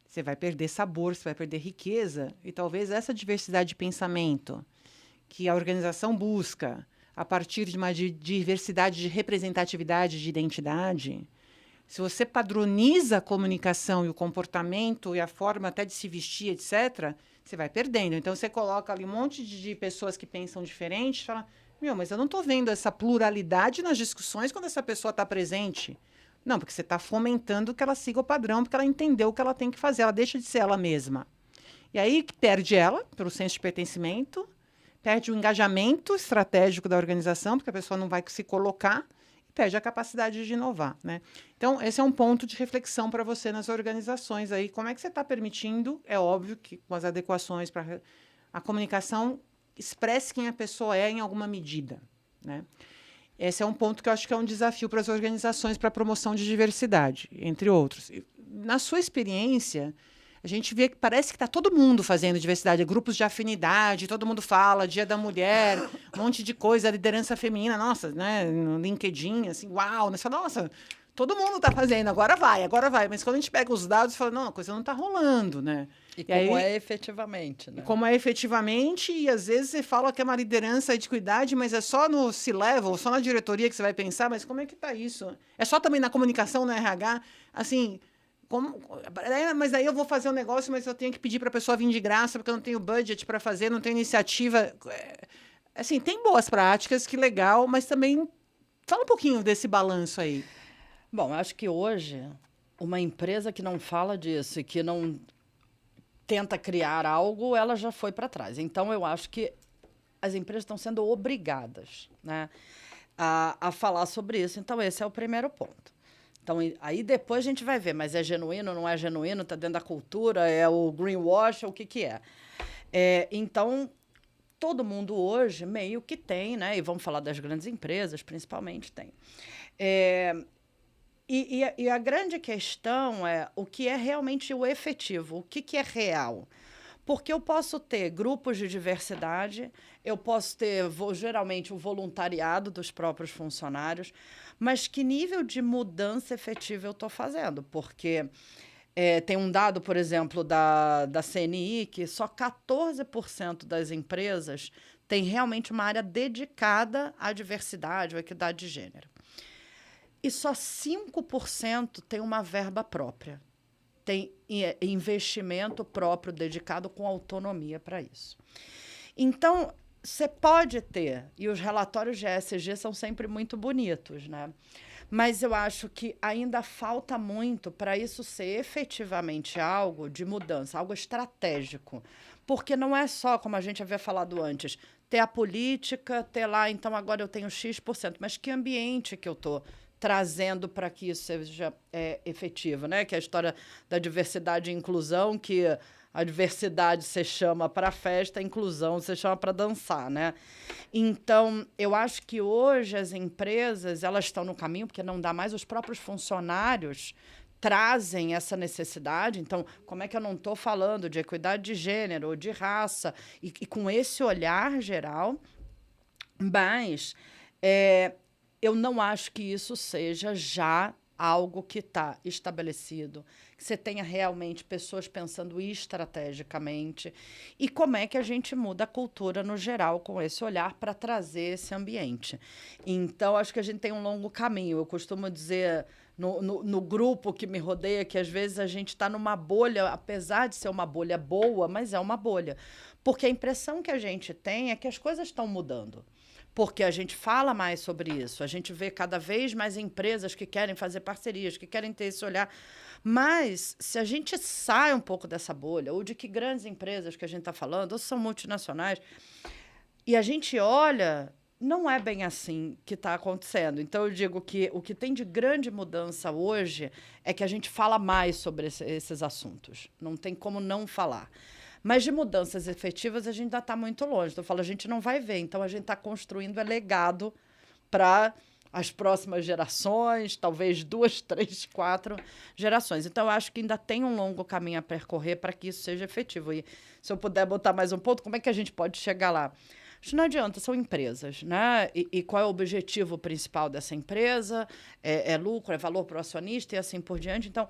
Você vai perder sabor, você vai perder riqueza, e talvez essa diversidade de pensamento que a organização busca, a partir de uma diversidade de representatividade, de identidade, se você padroniza a comunicação e o comportamento e a forma até de se vestir, etc., você vai perdendo. Então, você coloca ali um monte de pessoas que pensam diferente e fala, mas eu não estou vendo essa pluralidade nas discussões quando essa pessoa está presente. Não, porque você está fomentando que ela siga o padrão, porque ela entendeu o que ela tem que fazer, ela deixa de ser ela mesma. E aí, perde ela, pelo senso de pertencimento, perde o engajamento estratégico da organização, porque a pessoa não vai se colocar, e perde a capacidade de inovar, né? Então, esse é um ponto de reflexão para você nas organizações aí. Como é que você está permitindo? É óbvio que com as adequações para a comunicação expresse quem a pessoa é em alguma medida, né? Esse é um ponto que eu acho que é um desafio para as organizações para a promoção de diversidade, entre outros. Na sua experiência, a gente vê que parece que está todo mundo fazendo diversidade, grupos de afinidade, todo mundo fala, Dia da Mulher, um monte de coisa, liderança feminina, nossa, né, no LinkedIn, assim, uau, né, você fala, nossa, todo mundo está fazendo, agora vai. Mas quando a gente pega os dados, fala, não, a coisa não está rolando, né? E como é efetivamente, né? Como é efetivamente, e às vezes você fala que é uma liderança de equidade, mas é só no C-level, só na diretoria que você vai pensar, mas como é que tá isso? É só também na comunicação, no RH, assim, mas aí eu vou fazer um negócio, mas eu tenho que pedir para a pessoa vir de graça, porque eu não tenho budget para fazer, não tenho iniciativa. Assim, tem boas práticas, que legal, mas também fala um pouquinho desse balanço aí. Bom, acho que hoje, uma empresa que não fala disso e que não tenta criar algo, ela já foi para trás. Então, eu acho que as empresas estão sendo obrigadas, né, a falar sobre isso. Então, esse é o primeiro ponto. Então, aí depois a gente vai ver, mas é genuíno, não é genuíno, está dentro da cultura, é o greenwash, o que é. Então, todo mundo hoje meio que tem, né, e vamos falar das grandes empresas, principalmente, tem. E a grande questão é o que é realmente o efetivo, o que é real. Porque eu posso ter grupos de diversidade, eu posso ter, geralmente, o voluntariado dos próprios funcionários, mas que nível de mudança efetiva eu estou fazendo? Porque tem um dado, por exemplo, da CNI, que só 14% das empresas tem realmente uma área dedicada à diversidade ou equidade de gênero. E só 5% tem uma verba própria. Tem investimento próprio dedicado com autonomia para isso. Então, você pode ter, e os relatórios de ESG são sempre muito bonitos, né? Mas eu acho que ainda falta muito para isso ser efetivamente algo de mudança, algo estratégico. Porque não é só, como a gente havia falado antes, ter a política, ter lá, então agora eu tenho X%, mas que ambiente que eu estou trazendo para que isso seja efetivo, né? Que é a história da diversidade e inclusão, que a diversidade você chama para festa, a inclusão você chama para dançar, né? Então, eu acho que hoje as empresas, elas estão no caminho, porque não dá mais, os próprios funcionários trazem essa necessidade. Então, como é que eu não estou falando de equidade de gênero ou de raça, e com esse olhar geral, mas eu não acho que isso seja já algo que está estabelecido, que você tenha realmente pessoas pensando estrategicamente. E como é que a gente muda a cultura no geral com esse olhar para trazer esse ambiente. Então, acho que a gente tem um longo caminho. Eu costumo dizer no grupo que me rodeia que, às vezes, a gente está numa bolha, apesar de ser uma bolha boa, mas é uma bolha. Porque a impressão que a gente tem é que as coisas estão mudando. Porque a gente fala mais sobre isso, a gente vê cada vez mais empresas que querem fazer parcerias, que querem ter esse olhar. Mas, se a gente sai um pouco dessa bolha, ou de que grandes empresas que a gente está falando, ou são multinacionais, e a gente olha, não é bem assim que está acontecendo. Então, eu digo que o que tem de grande mudança hoje é que a gente fala mais sobre esses assuntos. Não tem como não falar. Mas de mudanças efetivas, a gente ainda está muito longe. Então, eu falo, a gente não vai ver. Então, a gente está construindo legado para as próximas gerações, talvez 2, 3, 4 gerações. Então, eu acho que ainda tem um longo caminho a percorrer para que isso seja efetivo. E se eu puder botar mais um ponto, como é que a gente pode chegar lá? Acho que não adianta, são empresas, né? E qual é o objetivo principal dessa empresa? É lucro, é valor para o acionista e assim por diante. Então,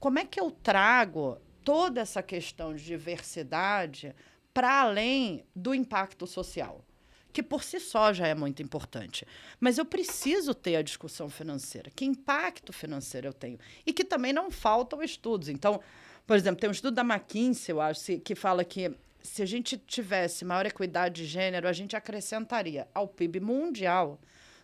como é que eu trago toda essa questão de diversidade para além do impacto social, que por si só já é muito importante. Mas eu preciso ter a discussão financeira. Que impacto financeiro eu tenho? E que também não faltam estudos. Então, por exemplo, tem um estudo da McKinsey, eu acho, que fala que se a gente tivesse maior equidade de gênero, a gente acrescentaria ao PIB mundial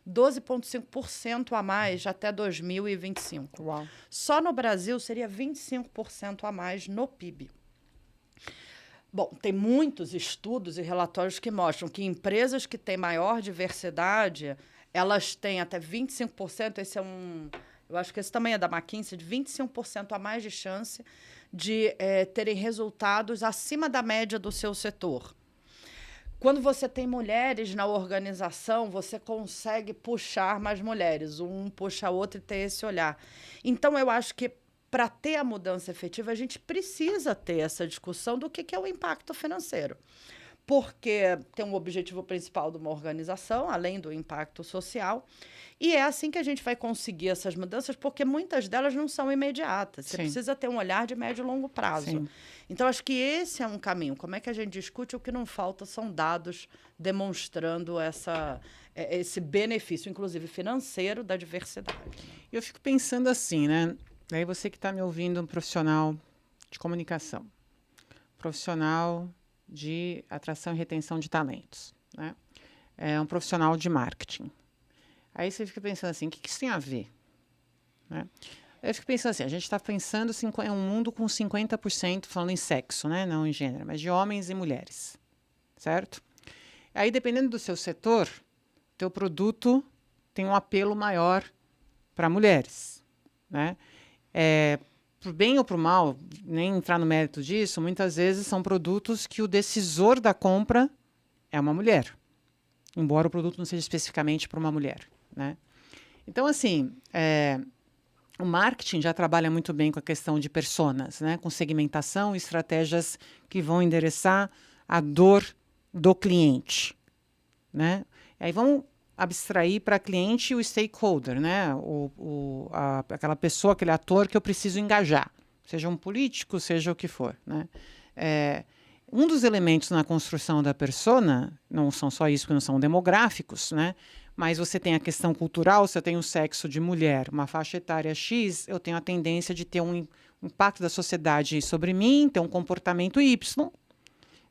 12,5% a mais até 2025. Uau. Só no Brasil seria 25% a mais no PIB. Bom, tem muitos estudos e relatórios que mostram que empresas que têm maior diversidade, elas têm até 25%, eu acho que esse também é da McKinsey, de 25% a mais de chance de terem resultados acima da média do seu setor. Quando você tem mulheres na organização, você consegue puxar mais mulheres. Um puxa o outro e ter esse olhar. Então, eu acho que para ter a mudança efetiva, a gente precisa ter essa discussão do que é o impacto financeiro. porque tem um objetivo principal de uma organização, além do impacto social. E é assim que a gente vai conseguir essas mudanças, porque muitas delas não são imediatas. Você precisa ter um olhar de médio e longo prazo. Sim. Então, acho que esse é um caminho. Como é que a gente discute? O que não falta são dados demonstrando esse benefício, inclusive financeiro, da diversidade. Eu fico pensando assim, né? Aí você que está me ouvindo, um profissional de comunicação, profissional de atração e retenção de talentos, né? É um profissional de marketing. Aí você fica pensando assim, o que isso tem a ver? Né? Eu fico pensando assim, a gente está pensando em um mundo com 50%, falando em sexo, né? Não em gênero, mas de homens e mulheres, certo? Aí, dependendo do seu setor, teu produto tem um apelo maior para mulheres, né? Pro bem ou pro mal, nem entrar no mérito disso, muitas vezes são produtos que o decisor da compra é uma mulher, embora o produto não seja especificamente para uma mulher, né? Então, assim, o marketing já trabalha muito bem com a questão de personas, né? Com segmentação e estratégias que vão endereçar a dor do cliente, né? Aí vamos abstrair para cliente o stakeholder, né? Aquela pessoa, aquele ator que eu preciso engajar, seja um político, seja o que for, né? Um dos elementos na construção da persona, não são só isso, que não são demográficos, né? Mas você tem a questão cultural, você tem o sexo de mulher, uma faixa etária X, eu tenho a tendência de ter um impacto da sociedade sobre mim, ter um comportamento Y,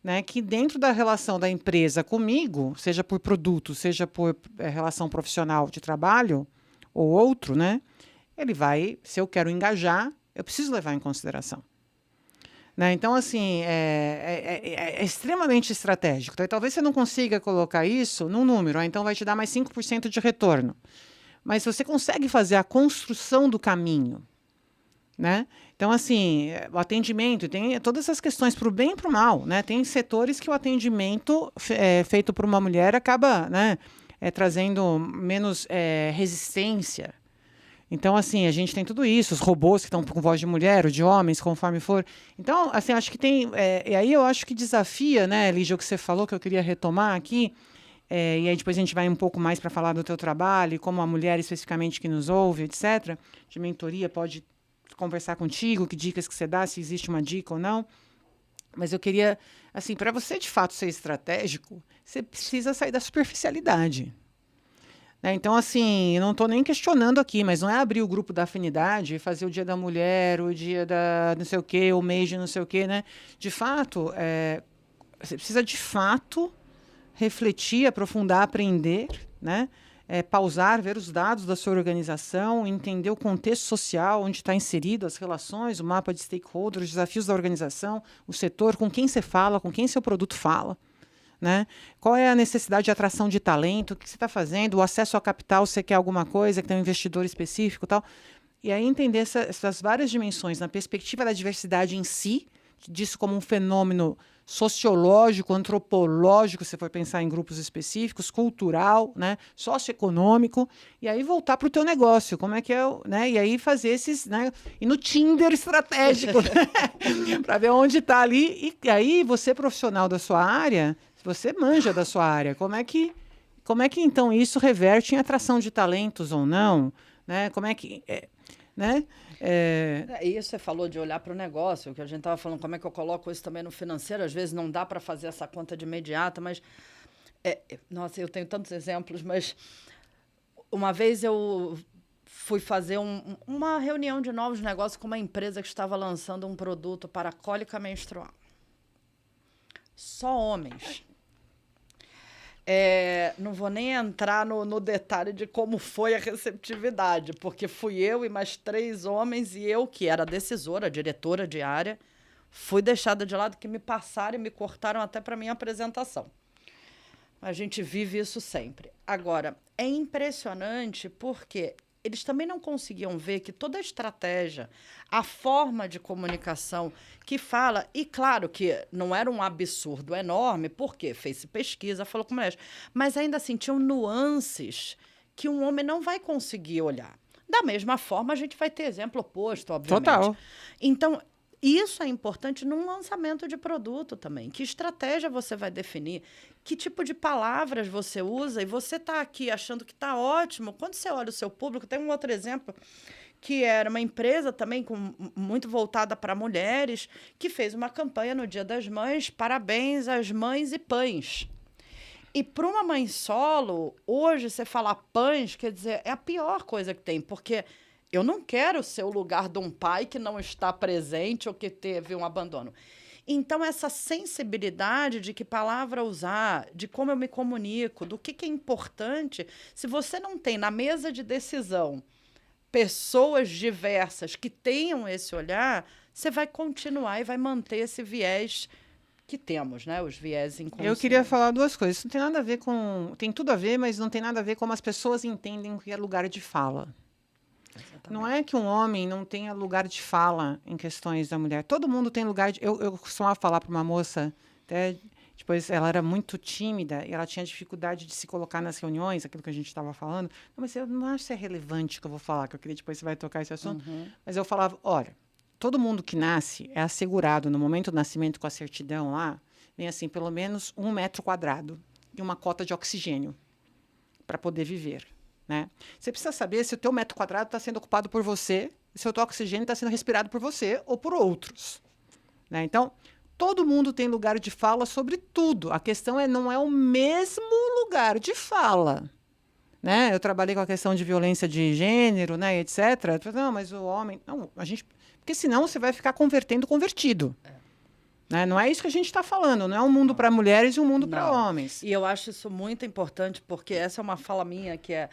né, que dentro da relação da empresa comigo, seja por produto, seja por relação profissional de trabalho ou outro, né, ele vai, se eu quero engajar, eu preciso levar em consideração. Né? Então, assim, é extremamente estratégico. Então, talvez você não consiga colocar isso num número, então vai te dar mais 5% de retorno. Mas você consegue fazer a construção do caminho, né? Então, assim, o atendimento, tem todas essas questões para o bem e para o mal, né? Tem setores que o atendimento feito por uma mulher acaba, né, trazendo menos resistência. Então, assim, a gente tem tudo isso, os robôs que estão com voz de mulher ou de homens, conforme for. Então, assim, acho que tem... e aí eu acho que desafia, né, Lígia, o que você falou, que eu queria retomar aqui, e aí depois a gente vai um pouco mais para falar do teu trabalho, e como a mulher especificamente que nos ouve, etc., de mentoria, pode conversar contigo, que dicas que você dá, se existe uma dica ou não. Mas eu queria, assim, para você de fato ser estratégico, você precisa sair da superficialidade. Então, assim, eu não estou nem questionando aqui, mas não é abrir o grupo da afinidade e fazer o dia da mulher, o dia da não sei o quê, o mês de não sei o quê, né? De fato, você precisa de fato refletir, aprofundar, aprender, né? Pausar, ver os dados da sua organização, entender o contexto social, onde está inserido, as relações, o mapa de stakeholders, os desafios da organização, o setor, com quem você fala, com quem seu produto fala. Né? Qual é a necessidade de atração de talento? O que você está fazendo? O acesso ao capital, você quer alguma coisa, que tem um investidor específico e tal. E aí entender essas várias dimensões na perspectiva da diversidade em si, disso como um fenômeno sociológico, antropológico, se for pensar em grupos específicos, cultural, né? Socioeconômico, e aí voltar para o teu negócio, como é que é, né? E aí fazer esses, né? E no Tinder estratégico, né? Para ver onde está ali, e aí você, profissional da sua área, você manja da sua área, como é que então isso reverte em atração de talentos ou não, né? Como é que, né? Isso você falou de olhar para o negócio, que a gente estava falando, como é que eu coloco isso também no financeiro, às vezes não dá para fazer essa conta de imediata, mas, nossa, eu tenho tantos exemplos, mas uma vez eu fui fazer uma reunião de novos negócios com uma empresa que estava lançando um produto para cólica menstrual. Só homens. Não vou nem entrar no detalhe de como foi a receptividade, porque fui eu e mais 3 homens, e eu, que era decisora, diretora de área, fui deixada de lado, que me passaram e me cortaram até para a minha apresentação. A gente vive isso sempre. Agora, é impressionante porque eles também não conseguiam ver que toda a estratégia, a forma de comunicação que fala, e claro que não era um absurdo enorme, porque fez pesquisa, falou com mulheres, mas ainda assim tinham nuances que um homem não vai conseguir olhar. Da mesma forma, a gente vai ter exemplo oposto, obviamente. Total. Então, isso é importante num lançamento de produto também. Que estratégia você vai definir? Que tipo de palavras você usa? E você está aqui achando que está ótimo. Quando você olha o seu público, tem um outro exemplo que era uma empresa também muito voltada para mulheres, que fez uma campanha no Dia das Mães, parabéns às mães e pães. E para uma mãe solo, hoje você falar pães, quer dizer, é a pior coisa que tem, porque eu não quero ser o lugar de um pai que não está presente ou que teve um abandono. Então, essa sensibilidade de que palavra usar, de como eu me comunico, do que é importante, se você não tem na mesa de decisão pessoas diversas que tenham esse olhar, você vai continuar e vai manter esse viés que temos, né? Os viés inconscientes. Eu queria falar duas coisas. Isso não tem nada a ver com... Tem tudo a ver, mas não tem nada a ver com como as pessoas entendem o que é lugar de fala. Exatamente. Não é que um homem não tenha lugar de fala em questões da mulher. Todo mundo tem lugar de... Eu costumava falar para uma moça, até depois ela era muito tímida e ela tinha dificuldade de se colocar nas reuniões, aquilo que a gente estava falando. Não, mas eu não acho que é relevante o que eu vou falar, que eu queria depois você vai tocar esse assunto. Mas eu falava, olha, todo mundo que nasce é assegurado no momento do nascimento com a certidão lá, vem assim, pelo menos 1 metro quadrado e uma cota de oxigênio para poder viver. Né? Você precisa saber se o teu metro quadrado está sendo ocupado por você, se o teu oxigênio está sendo respirado por você ou por outros. Né? Então, todo mundo tem lugar de fala sobre tudo. A questão não é o mesmo lugar de fala. Né? Eu trabalhei com a questão de violência de gênero, né, etc. Eu falei, não, mas o homem... Não, a gente... Porque senão você vai ficar convertido. Né? Não é isso que a gente está falando. Não é um mundo para mulheres e um mundo para homens. E eu acho isso muito importante, porque essa é uma fala minha que é...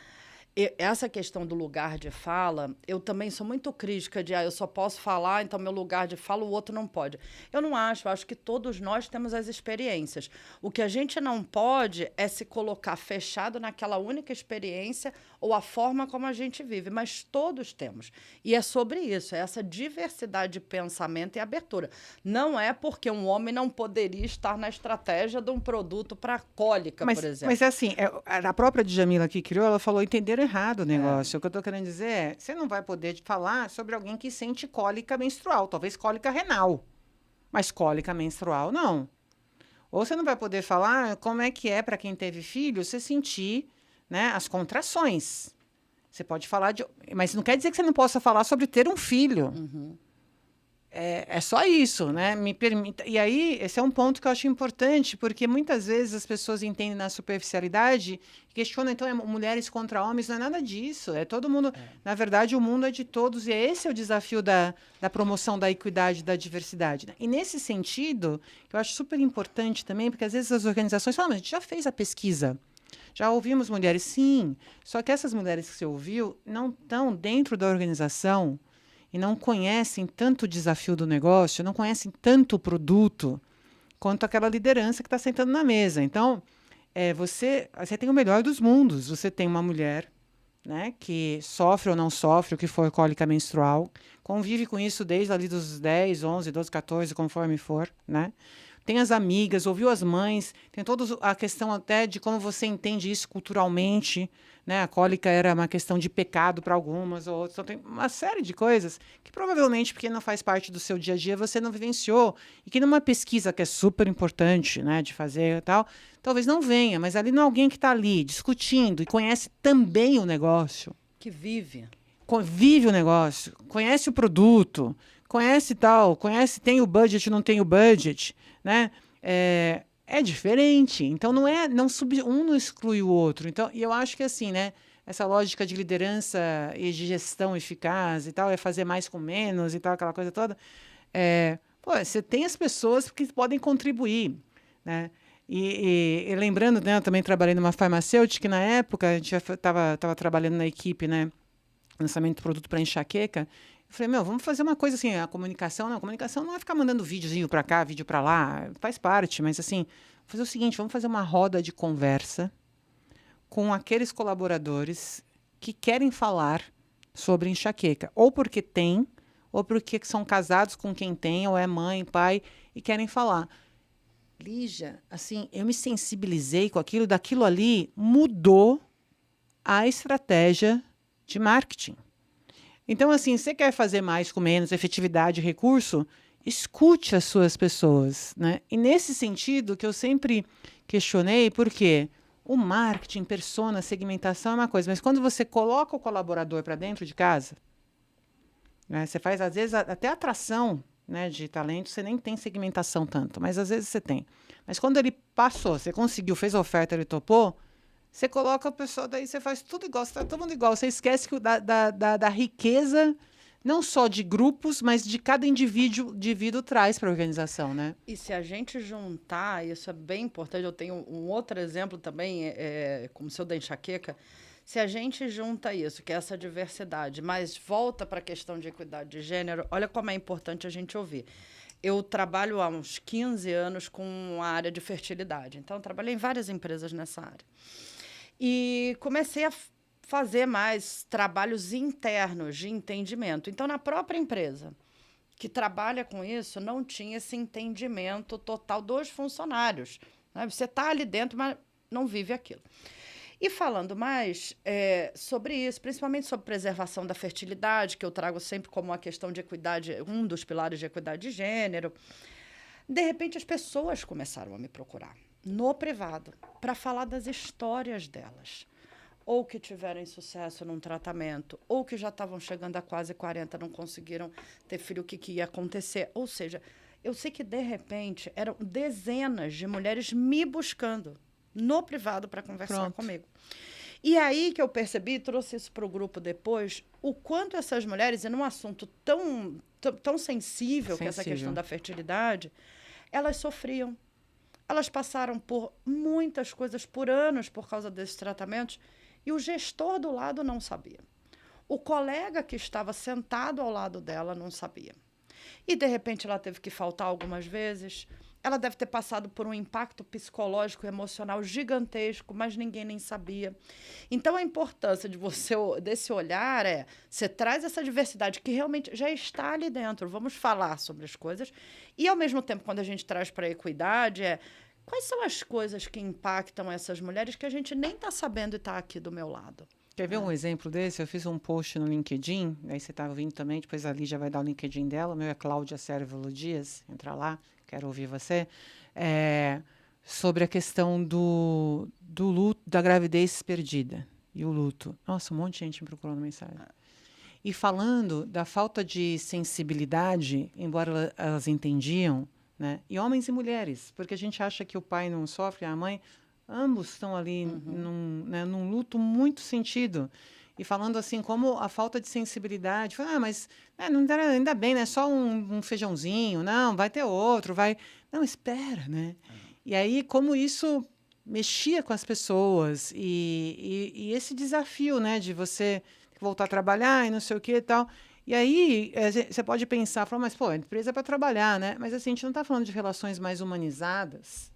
Essa questão do lugar de fala, eu também sou muito crítica de eu só posso falar, então meu lugar de fala o outro não pode. Eu não acho, eu acho que todos nós temos as experiências. O que a gente não pode é se colocar fechado naquela única experiência ou a forma como a gente vive, mas todos temos. E é sobre isso, é essa diversidade de pensamento e abertura. Não é porque um homem não poderia estar na estratégia de um produto para cólica, por exemplo. Mas é assim, a própria Djamila que criou, ela falou, entenderam errado o negócio. O que eu estou querendo dizer é, você não vai poder falar sobre alguém que sente cólica menstrual, talvez cólica renal, mas cólica menstrual não. Ou você não vai poder falar como é que é para quem teve filho, você sentir, né, as contrações. Você pode falar de... Mas não quer dizer que você não possa falar sobre ter um filho. É só isso, né? Me permita. E aí, esse é um ponto que eu acho importante, porque muitas vezes as pessoas entendem na superficialidade e questionam, então, mulheres contra homens, não é nada disso. É todo mundo. Na verdade, o mundo é de todos, e esse é o desafio da promoção da equidade e da diversidade. Né? E nesse sentido, eu acho super importante também, porque às vezes as organizações falam, mas a gente já fez a pesquisa. Já ouvimos mulheres, sim, só que essas mulheres que você ouviu não estão dentro da organização e não conhecem tanto o desafio do negócio, não conhecem tanto o produto, quanto aquela liderança que está sentando na mesa. Então, você tem o melhor dos mundos. Você tem uma mulher, né, que sofre ou não sofre o que for cólica menstrual, convive com isso desde ali dos 10, 11, 12, 14, conforme for, né? Tem as amigas, ouviu as mães, tem toda a questão até de como você entende isso culturalmente, né? A cólica era uma questão de pecado para algumas ou outras. Então, tem uma série de coisas que provavelmente, porque não faz parte do seu dia a dia, você não vivenciou. E que numa pesquisa que é super importante, né, de fazer e tal, talvez não venha, mas ali não é alguém que está ali discutindo e conhece também o negócio. Que vive. Vive o negócio, conhece o produto, conhece tal, tem o budget, não tem o budget, né? É diferente. Então, um não exclui o outro. Então, e eu acho que assim, né? Essa lógica de liderança e de gestão eficaz e tal, é fazer mais com menos e tal, aquela coisa toda. Você tem as pessoas que podem contribuir, né? E lembrando, né? Eu também trabalhei numa farmacêutica, na época, a gente estava trabalhando na equipe, né? Lançamento de produto para enxaqueca. Eu falei, vamos fazer uma coisa assim, a comunicação não é ficar mandando videozinho para cá, vídeo para lá, faz parte, mas assim, fazer o seguinte, vamos fazer uma roda de conversa com aqueles colaboradores que querem falar sobre enxaqueca, ou porque tem, ou porque são casados com quem tem, ou é mãe, pai, e querem falar. Lígia, assim, eu me sensibilizei com aquilo, daquilo ali mudou a estratégia de marketing. Então, assim, você quer fazer mais com menos efetividade e recurso, escute as suas pessoas, né? E nesse sentido que eu sempre questionei, porque o marketing, persona, segmentação é uma coisa, mas quando você coloca o colaborador para dentro de casa, né, você faz, às vezes, até atração, né, de talento, você nem tem segmentação tanto, mas às vezes você tem. Mas quando ele passou, você conseguiu, fez a oferta, ele topou, você coloca o pessoal, daí você faz tudo igual, você tá todo mundo igual. Você esquece que da riqueza, não só de grupos, mas de cada indivíduo traz para a organização, né? E se a gente juntar, isso é bem importante, eu tenho um outro exemplo também, como o seu da enxaqueca, se a gente junta isso, que é essa diversidade, mas volta para a questão de equidade de gênero, olha como é importante a gente ouvir. Eu trabalho há uns 15 anos com a área de fertilidade, então eu trabalhei em várias empresas nessa área. E comecei a fazer mais trabalhos internos de entendimento. Então, na própria empresa que trabalha com isso, não tinha esse entendimento total dos funcionários, né? Você está ali dentro, mas não vive aquilo. E falando mais sobre isso, principalmente sobre preservação da fertilidade, que eu trago sempre como uma questão de equidade, um dos pilares de equidade de gênero, de repente as pessoas começaram a me procurar no privado para falar das histórias delas. Ou que tiveram sucesso num tratamento, ou que já estavam chegando a quase 40, não conseguiram ter filho, o que ia acontecer. Ou seja, eu sei que, de repente, eram dezenas de mulheres me buscando no privado para conversar comigo. E aí que eu percebi, trouxe isso para o grupo depois, o quanto essas mulheres, e num assunto tão sensível, que é essa questão da fertilidade, elas sofriam. Elas passaram por muitas coisas por anos por causa desses tratamentos e o gestor do lado não sabia. O colega que estava sentado ao lado dela não sabia. E, de repente, ela teve que faltar algumas vezes. Ela deve ter passado por um impacto psicológico e emocional gigantesco, mas ninguém nem sabia. Então, a importância desse olhar você traz essa diversidade que realmente já está ali dentro. Vamos falar sobre as coisas. E, ao mesmo tempo, quando a gente traz para a equidade, quais são as coisas que impactam essas mulheres que a gente nem está sabendo e está aqui do meu lado? Quer ver um exemplo desse? Eu fiz um post no LinkedIn, aí você está ouvindo também, depois a Lígia vai dar o LinkedIn dela, o meu é Cláudia Sérvulo Dias, entra lá, quero ouvir você, sobre a questão do luto, da gravidez perdida e o luto. Nossa, um monte de gente me procurando mensagem. E falando da falta de sensibilidade, embora elas entendiam, né? E homens e mulheres, porque a gente acha que o pai não sofre, a mãe... Ambos estão ali num luto muito sentido. E falando assim, como a falta de sensibilidade. Mas não dá, ainda bem, né? Só um feijãozinho. Não, vai ter outro, vai... Não, espera, né? E aí, como isso mexia com as pessoas. E esse desafio, né? De você voltar a trabalhar e não sei o que e tal. E aí, você pode pensar, falar, mas, pô, a empresa é para trabalhar, né? Mas, assim, a gente não está falando de relações mais humanizadas,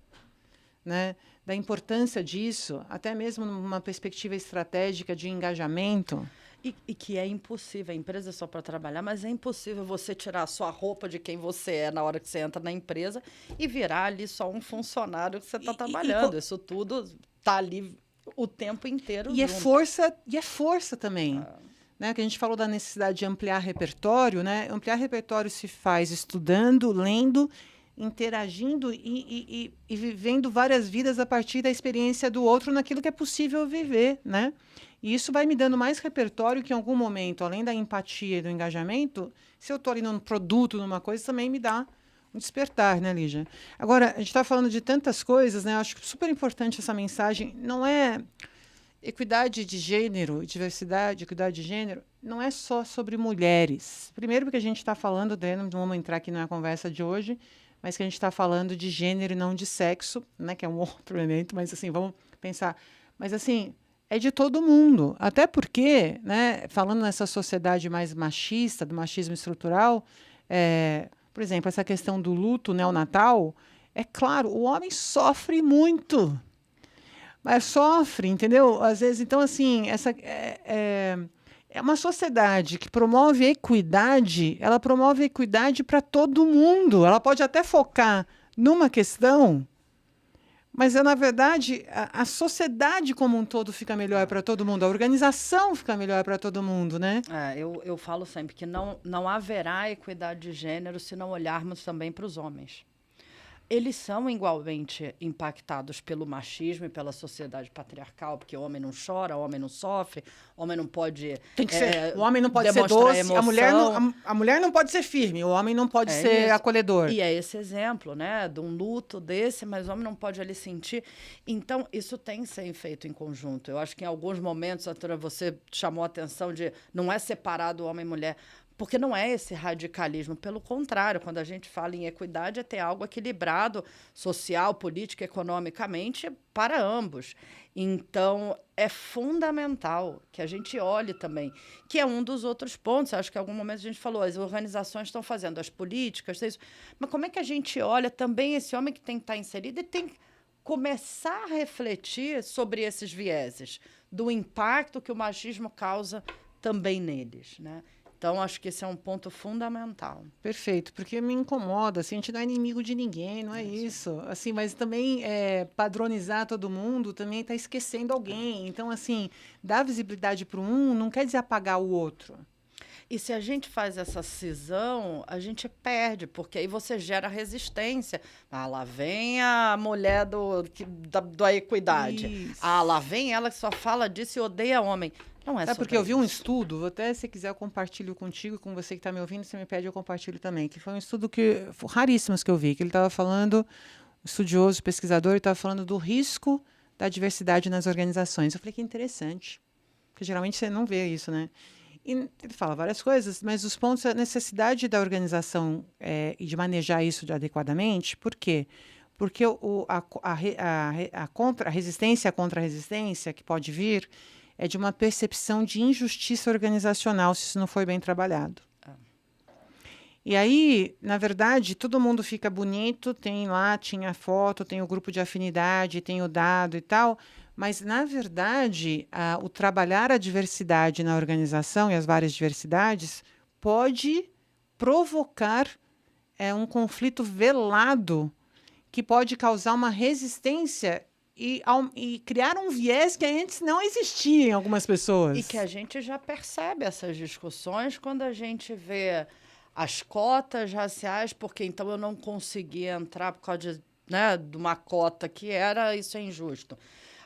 né? Da importância disso, até mesmo numa perspectiva estratégica de engajamento. E que é impossível, a empresa é só para trabalhar, mas é impossível você tirar a sua roupa de quem você é na hora que você entra na empresa e virar ali só um funcionário que você está trabalhando. Isso tudo está ali o tempo inteiro. E é força também. Né? Que a gente falou da necessidade de ampliar repertório, né? Ampliar repertório se faz estudando, lendo, interagindo e vivendo várias vidas a partir da experiência do outro naquilo que é possível viver, né? E isso vai me dando mais repertório que em algum momento, além da empatia e do engajamento, se eu estou ali num produto, numa coisa, também me dá um despertar, né, Lígia? Agora, a gente está falando de tantas coisas, né? Eu acho super importante essa mensagem. Não é equidade de gênero, diversidade, equidade de gênero, não é só sobre mulheres. Primeiro porque a gente está falando, não vamos entrar aqui na conversa de hoje, mas que a gente está falando de gênero e não de sexo, né, que é um outro elemento, mas assim, vamos pensar. Mas assim, é de todo mundo. Até porque, né, falando nessa sociedade mais machista, do machismo estrutural, por exemplo, essa questão do luto neonatal, é claro, o homem sofre muito. Mas sofre, entendeu? Às vezes, então, assim, essa é uma sociedade que promove a equidade, ela promove a equidade para todo mundo. Ela pode até focar numa questão, Mas, na verdade, a sociedade como um todo fica melhor para todo mundo, a organização fica melhor para todo mundo, né? Eu falo sempre que não haverá equidade de gênero se não olharmos também para os homens. Eles são igualmente impactados pelo machismo e pela sociedade patriarcal, porque o homem não chora, o homem não sofre, o homem não pode Tem que ser, o homem não pode ser doce, a mulher não pode ser firme, o homem não pode ser isso. acolhedor. E é esse exemplo, né, de um luto desse, mas o homem não pode ali sentir. Então, isso tem que ser feito em conjunto. Eu acho que em alguns momentos, doutora, você chamou a atenção de não é separado homem e mulher, porque não é esse radicalismo. Pelo contrário, quando a gente fala em equidade, é ter algo equilibrado social, política, economicamente, para ambos. Então, é fundamental que a gente olhe também, que é um dos outros pontos. Acho que em algum momento a gente falou, as organizações estão fazendo, as políticas, isso. Mas como é que a gente olha também esse homem que tem que estar inserido e tem que começar a refletir sobre esses vieses, do impacto que o machismo causa também neles, né? Então, acho que esse é um ponto fundamental. Perfeito, porque me incomoda, assim, a gente não é inimigo de ninguém, não é isso. Assim, mas também padronizar todo mundo também está esquecendo alguém. Então, assim, dar visibilidade para um não quer dizer apagar o outro. E se a gente faz essa cisão, a gente perde, porque aí você gera resistência. Ah, lá vem a mulher da equidade. Isso. Ah, lá vem ela que só fala disso e odeia homem. Não é Sabe porque eu vi isso. um estudo, até se quiser eu compartilho contigo, com você que está me ouvindo, você me pede, eu compartilho também, que foi um estudo raríssimos que eu vi, que ele estava falando, o estudioso, pesquisador, estava falando do risco da diversidade nas organizações. Eu falei que interessante, porque geralmente você não vê isso, né? E ele fala várias coisas, mas os pontos, a necessidade da organização e de manejar isso adequadamente, por quê? Porque a resistência contra a resistência que pode vir é de uma percepção de injustiça organizacional, se isso não foi bem trabalhado. E aí, na verdade, todo mundo fica bonito, tinha foto, tem o grupo de afinidade, tem o dado e tal, mas, na verdade, o trabalhar a diversidade na organização e as várias diversidades pode provocar um conflito velado que pode causar uma resistência e criar um viés que antes não existia em algumas pessoas. E que a gente já percebe essas discussões quando a gente vê as cotas raciais, porque então eu não conseguia entrar por causa de uma cota que isso é injusto.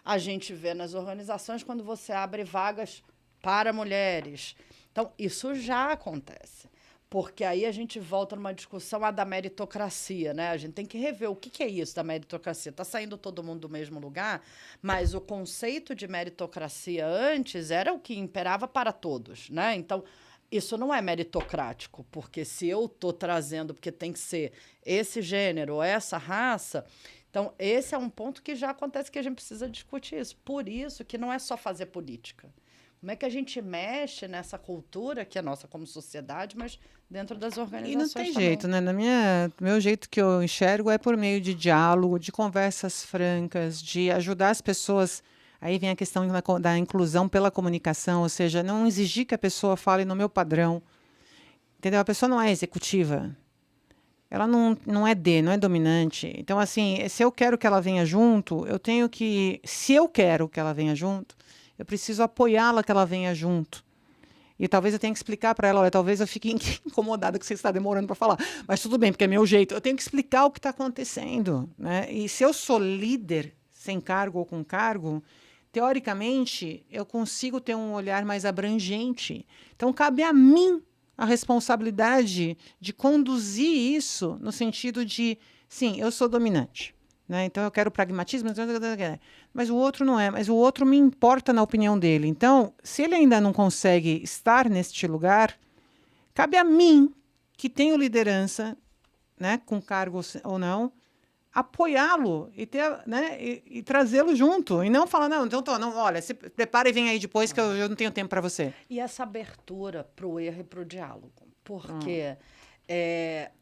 A gente vê nas organizações quando você abre vagas para mulheres. Então, isso já acontece. Porque aí a gente volta numa discussão da meritocracia, né? A gente tem que rever o que é isso da meritocracia. Está saindo todo mundo do mesmo lugar, mas o conceito de meritocracia antes era o que imperava para todos, né? Então, isso não é meritocrático, porque se eu estou trazendo, porque tem que ser esse gênero ou essa raça, então esse é um ponto que já acontece que a gente precisa discutir isso. Por isso que não é só fazer política. Como é que a gente mexe nessa cultura que é nossa como sociedade, mas dentro das organizações E não tem também. jeito, né? Do meu jeito que eu enxergo é por meio de diálogo, de conversas francas, de ajudar as pessoas. Aí vem a questão da inclusão pela comunicação, ou seja, não exigir que a pessoa fale no meu padrão. Entendeu? A pessoa não é executiva. Ela não é dominante. Então, assim, se eu quero que ela venha junto, se eu quero que ela venha junto, eu preciso apoiá-la que ela venha junto. E talvez eu tenha que explicar para ela, olha, talvez eu fique incomodada que você está demorando para falar, mas tudo bem, porque é meu jeito. Eu tenho que explicar o que está acontecendo, né? E se eu sou líder, sem cargo ou com cargo, teoricamente, eu consigo ter um olhar mais abrangente. Então, cabe a mim a responsabilidade de conduzir isso no sentido de, sim, eu sou dominante. Né? Então, eu quero pragmatismo, mas o outro não é. Mas o outro me importa na opinião dele. Então, se ele ainda não consegue estar neste lugar, cabe a mim, que tenho liderança, né, com cargo ou não, apoiá-lo e trazê-lo junto. E não falar, olha, se prepara e vem aí depois que eu não tenho tempo para você. E essa abertura para o erro e para o diálogo. Porque...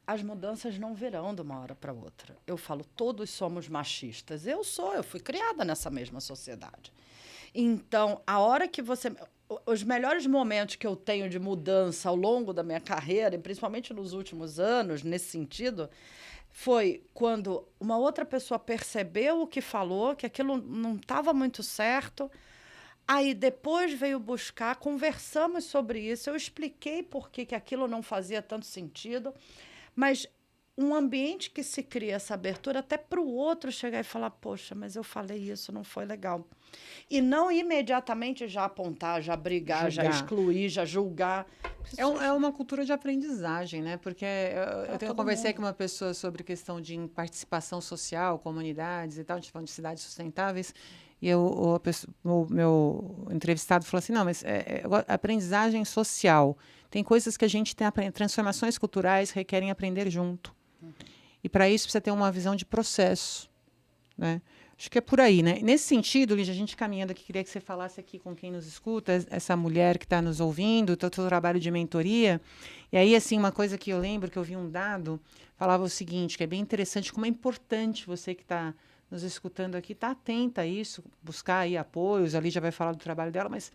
as mudanças não virão de uma hora para outra. Eu falo, todos somos machistas. Eu fui criada nessa mesma sociedade. Então, a hora que os melhores momentos que eu tenho de mudança ao longo da minha carreira, e principalmente nos últimos anos, nesse sentido, foi quando uma outra pessoa percebeu o que falou, que aquilo não estava muito certo. Aí depois veio buscar, conversamos sobre isso, eu expliquei por que aquilo não fazia tanto sentido, mas um ambiente que se cria essa abertura até para o outro chegar e falar, poxa, mas eu falei isso, não foi legal. E não imediatamente já apontar, já brigar, já excluir, já julgar. É uma cultura de aprendizagem, né? Porque eu conversei com uma pessoa sobre questão de participação social, comunidades e tal, a gente falando de cidades sustentáveis, e o meu entrevistado falou assim, não, mas aprendizagem social. Tem coisas que a gente tem, transformações culturais requerem aprender junto. E para isso precisa ter uma visão de processo, né? Acho que é por aí, né? Nesse sentido, Lígia, a gente caminhando aqui, queria que você falasse aqui com quem nos escuta, essa mulher que está nos ouvindo, o teu trabalho de mentoria. E aí, assim, uma coisa que eu lembro, que eu vi um dado, falava o seguinte, que é bem interessante, como é importante você que está nos escutando aqui, estar atenta a isso, buscar aí apoios, a Lígia vai falar do trabalho dela, mas,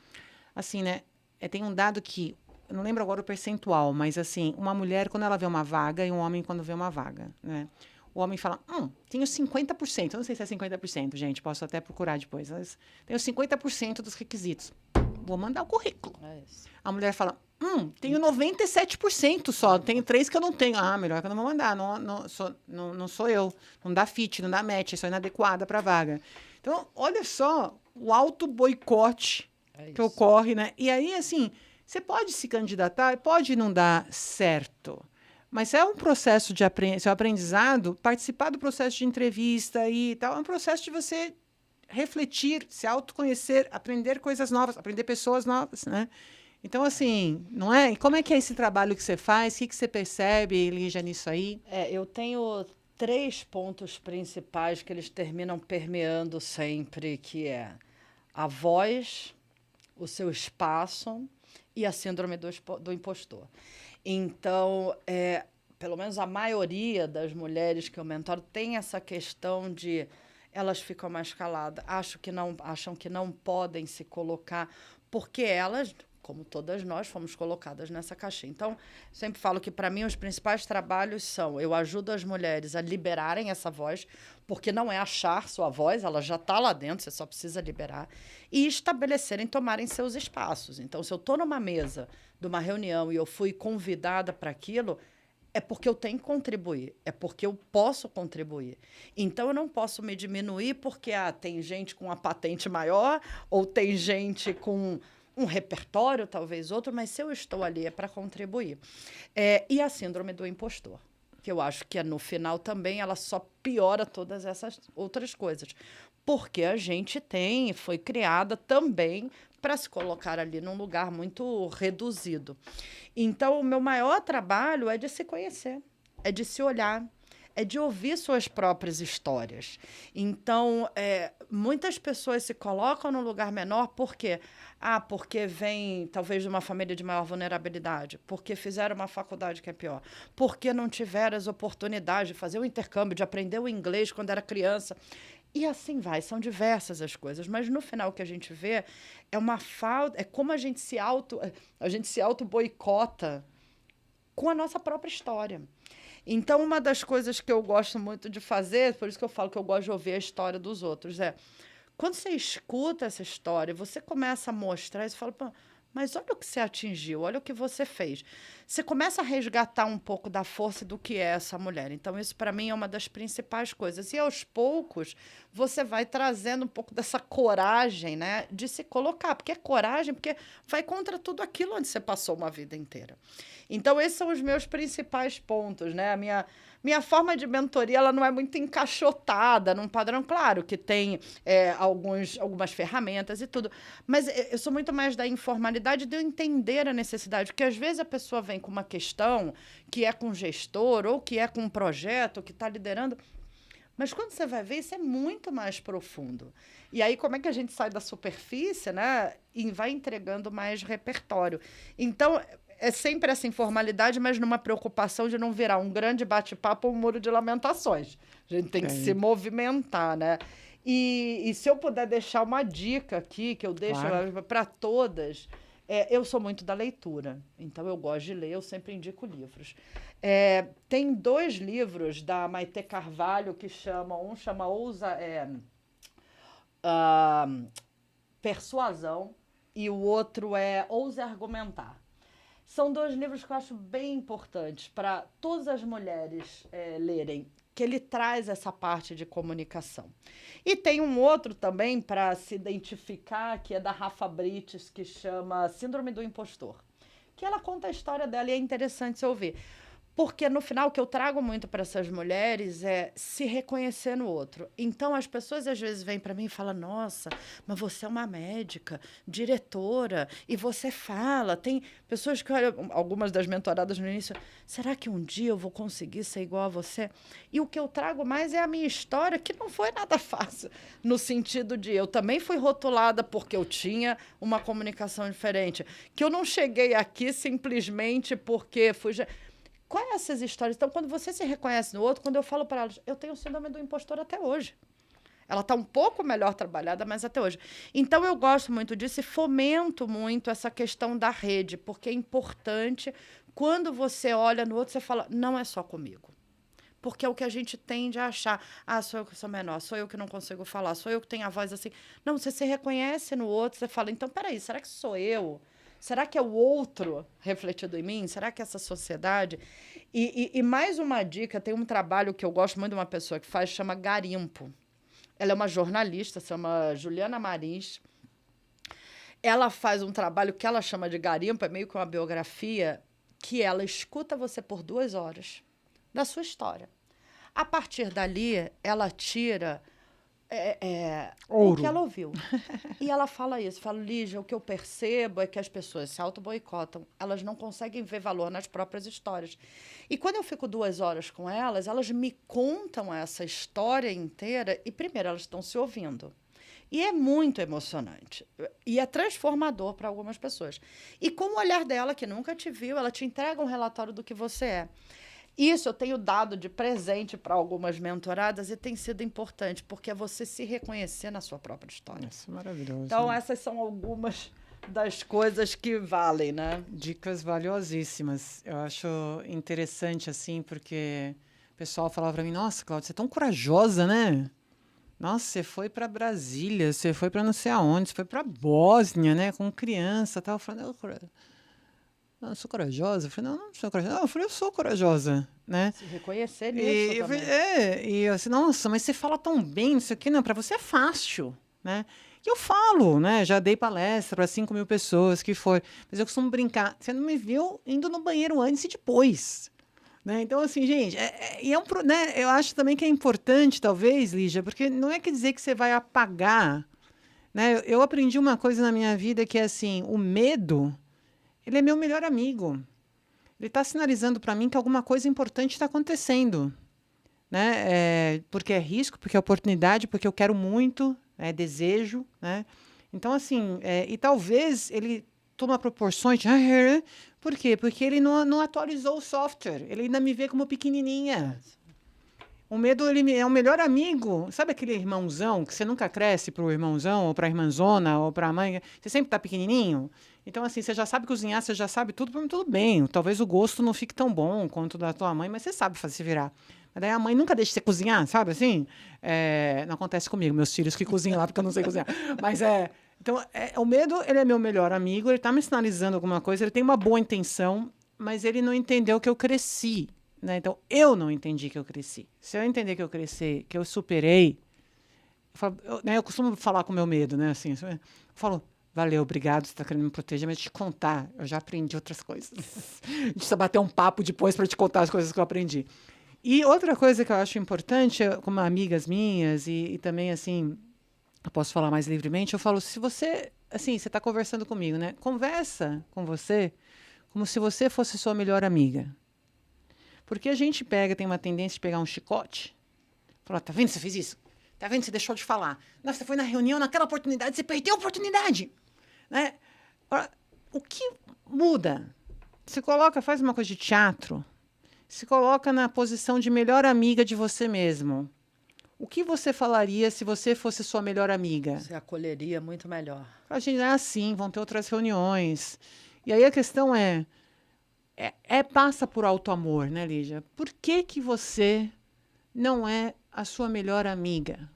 assim, né? Tem um dado que, eu não lembro agora o percentual, mas, assim, uma mulher, quando ela vê uma vaga, e um homem, quando vê uma vaga, né? O homem fala, tenho 50%. Eu não sei se é 50%, gente. Posso até procurar depois. Mas tenho 50% dos requisitos. Vou mandar o currículo. É isso. A mulher fala, tenho 97% só. Tenho 3 que eu não tenho. Ah, melhor que eu não vou mandar. Não sou eu. Não dá fit, não dá match. Sou inadequada para a vaga. Então, olha só o auto-boicote que ocorre, né? E aí, assim, você pode se candidatar, pode não dar certo. Mas é um processo de aprendizado, participar do processo de entrevista e tal, é um processo de você refletir, se autoconhecer, aprender coisas novas, aprender pessoas novas, né? Então, assim, não é? E como é que é esse trabalho que você faz? O que você percebe, Lígia, nisso aí? Eu tenho 3 pontos principais que eles terminam permeando sempre, que é a voz, o seu espaço e a síndrome do impostor. Então, pelo menos a maioria das mulheres que eu mentoro tem essa questão de elas ficam mais caladas, acham que não podem se colocar, porque elas, como todas nós, fomos colocadas nessa caixinha. Então, sempre falo que, para mim, os principais trabalhos são, eu ajudo as mulheres a liberarem essa voz, porque não é achar sua voz, ela já está lá dentro, você só precisa liberar, e estabelecerem, tomarem seus espaços. Então, se eu estou numa mesa de uma reunião e eu fui convidada para aquilo, é porque eu tenho que contribuir, é porque eu posso contribuir. Então, eu não posso me diminuir porque tem gente com uma patente maior ou tem gente com um repertório, talvez outro, mas se eu estou ali é para contribuir. E a síndrome do impostor, que eu acho que no final também ela só piora todas essas outras coisas. Porque a gente foi criada também para se colocar ali num lugar muito reduzido. Então, o meu maior trabalho é de se conhecer, é de se olhar, é de ouvir suas próprias histórias. Então, muitas pessoas se colocam num lugar menor porque vem, talvez, de uma família de maior vulnerabilidade, porque fizeram uma faculdade que é pior, porque não tiveram as oportunidades de fazer o intercâmbio, de aprender o inglês quando era criança. E assim vai, são diversas as coisas, mas no final o que a gente vê é uma falta, é como a gente se auto-boicota com a nossa própria história. Então, uma das coisas que eu gosto muito de fazer, por isso que eu falo que eu gosto de ouvir a história dos outros, quando você escuta essa história, você começa a mostrar e você fala, mas olha o que você atingiu, olha o que você fez. Você começa a resgatar um pouco da força do que é essa mulher. Então, isso, para mim, é uma das principais coisas. E, aos poucos, você vai trazendo um pouco dessa coragem, né, de se colocar. Porque é coragem, porque vai contra tudo aquilo onde você passou uma vida inteira. Então, esses são os meus principais pontos, né? A minha forma de mentoria, ela não é muito encaixotada num padrão, claro, que tem algumas ferramentas e tudo, mas eu sou muito mais da informalidade, de eu entender a necessidade, porque às vezes a pessoa vem com uma questão que é com gestor ou que é com um projeto que está liderando, mas quando você vai ver, isso é muito mais profundo. E aí, como é que a gente sai da superfície, né, e vai entregando mais repertório? Então, é sempre essa informalidade, mas numa preocupação de não virar um grande bate-papo ou um muro de lamentações. A gente tem que se movimentar, né? E se eu puder deixar uma dica aqui, que eu deixo para todas, eu sou muito da leitura. Então, eu gosto de ler, eu sempre indico livros. Tem 2 livros da Maite Carvalho que chamam, um chama Persuasão e o outro é Ouse Argumentar. São 2 livros que eu acho bem importantes para todas as mulheres lerem, que ele traz essa parte de comunicação. E tem um outro também para se identificar, que é da Rafa Brites, que chama Síndrome do Impostor, que ela conta a história dela e é interessante se ouvir. Porque, no final, o que eu trago muito para essas mulheres é se reconhecer no outro. Então, as pessoas, às vezes, vêm para mim e falam, nossa, mas você é uma médica, diretora, e você fala. Tem pessoas que olham, algumas das mentoradas no início, será que um dia eu vou conseguir ser igual a você? E o que eu trago mais é a minha história, que não foi nada fácil, no sentido de eu também fui rotulada porque eu tinha uma comunicação diferente, que eu não cheguei aqui simplesmente porque fui... Quais são essas histórias? Então, quando você se reconhece no outro, quando eu falo para elas, eu tenho síndrome do impostor até hoje. Ela está um pouco melhor trabalhada, mas até hoje. Então, eu gosto muito disso e fomento muito essa questão da rede, porque é importante, quando você olha no outro, você fala, não é só comigo. Porque é o que a gente tende a achar. Sou eu que sou menor, sou eu que não consigo falar, sou eu que tenho a voz assim. Não, você se reconhece no outro, você fala, então, peraí, será que sou eu? Será que é o outro refletido em mim? Será que é essa sociedade? E mais uma dica, tem um trabalho que eu gosto muito de uma pessoa que faz, chama Garimpo. Ela é uma jornalista, se chama Juliana Marins. Ela faz um trabalho que ela chama de Garimpo, é meio que uma biografia, que ela escuta você por 2 horas da sua história. A partir dali, ela tira... o que ela ouviu. E ela fala isso, fala, Lígia, o que eu percebo é que as pessoas se auto-boicotam, elas não conseguem ver valor nas próprias histórias. E quando eu fico 2 horas com elas, elas me contam essa história inteira e, primeiro, elas estão se ouvindo. E é muito emocionante. E é transformador para algumas pessoas. E com o olhar dela, que nunca te viu, ela te entrega um relatório do que você é. Isso eu tenho dado de presente para algumas mentoradas e tem sido importante, porque é você se reconhecer na sua própria história. Isso é maravilhoso. Então, essas são algumas das coisas que valem, né? Dicas valiosíssimas. Eu acho interessante, assim, porque o pessoal falava para mim, nossa, Cláudia, você é tão corajosa, né? Nossa, você foi para Brasília, você foi para não sei aonde, você foi para Bósnia, né? Com criança e tal. Eu falei, eu sou corajosa? Eu falei, não sou corajosa. Não, eu falei, eu sou corajosa, né? Se reconhecer nisso também. E eu assim, nossa, mas você fala tão bem, não sei o quê. Não, para você é fácil, né? E eu falo, né? Já dei palestra para 5.000 pessoas, que foi. Mas eu costumo brincar, você não me viu indo no banheiro antes e depois. Né? Então, assim, gente, né? Eu acho também que é importante, talvez, Lígia, porque não é quer dizer que você vai apagar. Né? Eu aprendi uma coisa na minha vida que é assim, o medo... Ele é meu melhor amigo. Ele está sinalizando para mim que alguma coisa importante está acontecendo. Né? Porque é risco, porque é oportunidade, porque eu quero muito, é desejo. Né? Então, assim, e talvez ele toma proporções... Por quê? Porque ele não atualizou o software. Ele ainda me vê como pequenininha. O medo, ele é o melhor amigo. Sabe aquele irmãozão que você nunca cresce para o irmãozão, ou para a irmãzona, ou para a mãe? Você sempre está pequenininho? Então, assim, você já sabe cozinhar, você já sabe tudo, tudo bem. Talvez o gosto não fique tão bom quanto da tua mãe, mas você sabe se virar. Mas daí a mãe nunca deixa você cozinhar, sabe assim? Não acontece comigo, meus filhos que cozinham lá porque eu não sei cozinhar. Mas então, o medo, ele é meu melhor amigo, ele está me sinalizando alguma coisa, ele tem uma boa intenção, mas ele não entendeu que eu cresci. Né? Então, eu não entendi que eu cresci. Se eu entender que eu cresci, que eu superei, eu costumo falar com o meu medo, né? Assim, eu falo, valeu, obrigado, você está querendo me proteger, mas te contar, eu já aprendi outras coisas. A gente precisa bater um papo depois para te contar as coisas que eu aprendi. E outra coisa que eu acho importante, como amigas minhas, e também, assim, eu posso falar mais livremente, eu falo, se você, assim, você está conversando comigo, né? Conversa com você como se você fosse sua melhor amiga. Porque a gente tem uma tendência de pegar um chicote, falar, tá vendo que você fez isso? Tá vendo que você deixou de falar? Nossa, você foi na reunião, naquela oportunidade, você perdeu a oportunidade. Né? O que muda? Se coloca, faz uma coisa de teatro, se coloca na posição de melhor amiga de você mesmo. O que você falaria se você fosse sua melhor amiga? Você acolheria muito melhor. A gente, sim, vão ter outras reuniões. E aí a questão é, passa por auto-amor, né, Lígia? Por que que você não é a sua melhor amiga?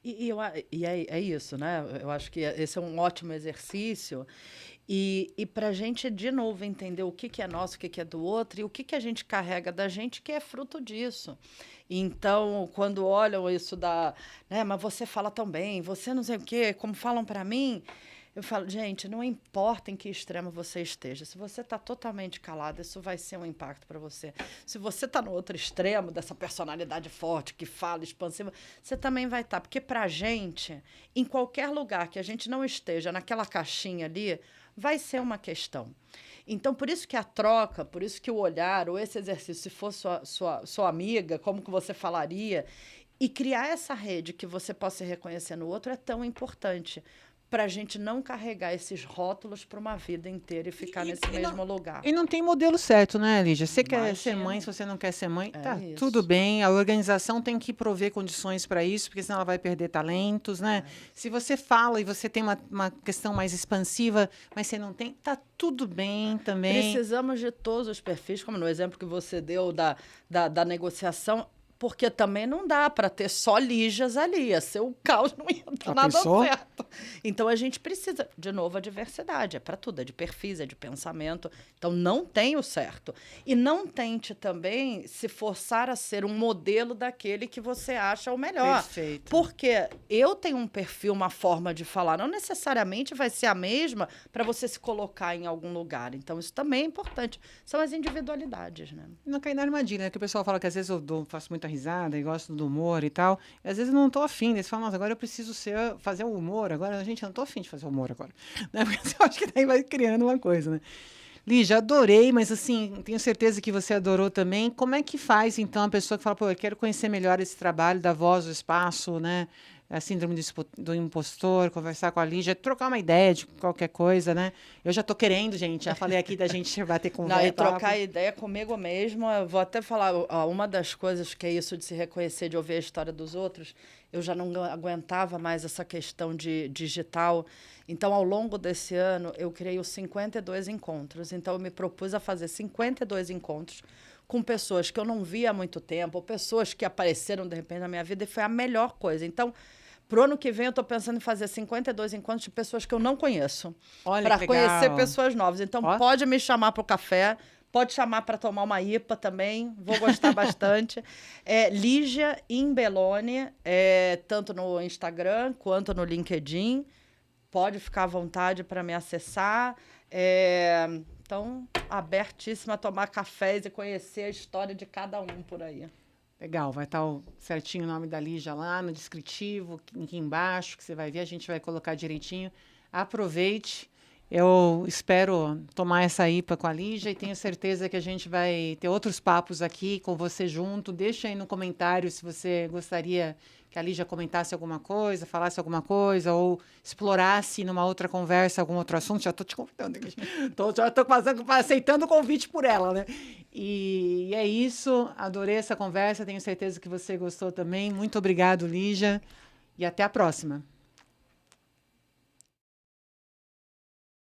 É isso, né? Eu acho que esse é um ótimo exercício. E para a gente, de novo, entender o que é nosso, o que é do outro e o que a gente carrega da gente, que é fruto disso. Então, quando olham isso né, mas você fala tão bem, você não sei o quê, como falam para mim, eu falo, gente, não importa em que extremo você esteja, se você está totalmente calado, isso vai ser um impacto para você. Se você está no outro extremo, dessa personalidade forte, que fala, expansiva, você também vai estar. Porque para a gente, em qualquer lugar que a gente não esteja naquela caixinha ali, vai ser uma questão. Então, por isso que a troca, por isso que o olhar, ou esse exercício, se for sua amiga, como que você falaria, e criar essa rede que você possa reconhecer no outro é tão importante para a gente não carregar esses rótulos para uma vida inteira e ficar nesse mesmo lugar. E não tem modelo certo, né, Lígia? Você quer ser mãe, se você não quer ser mãe, tá tudo bem. A organização tem que prover condições para isso, porque senão ela vai perder talentos, né? Se você fala e você tem uma questão mais expansiva, mas você não tem, tá tudo bem também. Precisamos de todos os perfis, como no exemplo que você deu da negociação. Porque também não dá para ter só Lígias ali. Ia ser o caos, não ia dar nada certo. Então, a gente precisa, de novo, a diversidade. É para tudo, é de perfis, é de pensamento. Então, não tem o certo. E não tente também se forçar a ser um modelo daquele que você acha o melhor. Perfeito. Porque eu tenho um perfil, uma forma de falar. Não necessariamente vai ser a mesma para você se colocar em algum lugar. Então, isso também é importante. São as individualidades, né? Não cair na armadilha, né? Que o pessoal fala que às vezes eu faço muita risada e gosto do humor e tal. E às vezes eu não tô afim. Eles falam, nossa, agora eu preciso fazer o humor. Agora, gente, eu não tô afim de fazer o humor agora. Né? Porque eu acho que daí vai criando uma coisa, né? Lígia, adorei, mas assim, tenho certeza que você adorou também. Como é que faz, então, a pessoa que fala, pô, eu quero conhecer melhor esse trabalho da Voz do Espaço, né? A síndrome do impostor, conversar com a Lígia, trocar uma ideia de qualquer coisa, né? Eu já tô querendo, gente, já falei aqui da gente bater conversa. Não, e trocar ideia comigo mesma. Eu vou até falar, uma das coisas que é isso de se reconhecer, de ouvir a história dos outros, eu já não aguentava mais essa questão de digital. Então, ao longo desse ano, eu criei os 52 encontros. Então, eu me propus a fazer 52 encontros com pessoas que eu não via há muito tempo, ou pessoas que apareceram, de repente, na minha vida, e foi a melhor coisa. Então, pro ano que vem, eu estou pensando em fazer 52 encontros de pessoas que eu não conheço. Olha, para conhecer pessoas novas. Então, pode me chamar para o café, pode chamar para tomar uma IPA também, vou gostar bastante. Lígia Imbeloni, tanto no Instagram quanto no LinkedIn. Pode ficar à vontade para me acessar. Então, abertíssima a tomar cafés e conhecer a história de cada um por aí. Legal, vai estar certinho o nome da Lígia lá no descritivo, aqui embaixo, que você vai ver, a gente vai colocar direitinho. Aproveite. Eu espero tomar essa IPA com a Lígia e tenho certeza que a gente vai ter outros papos aqui com você junto. Deixa aí no comentário se você gostaria que a Lígia comentasse alguma coisa, falasse alguma coisa ou explorasse numa outra conversa algum outro assunto. Já estou te convidando aqui. Já estou aceitando o convite por ela, né? E é isso. Adorei essa conversa. Tenho certeza que você gostou também. Muito obrigado, Lígia. E até a próxima.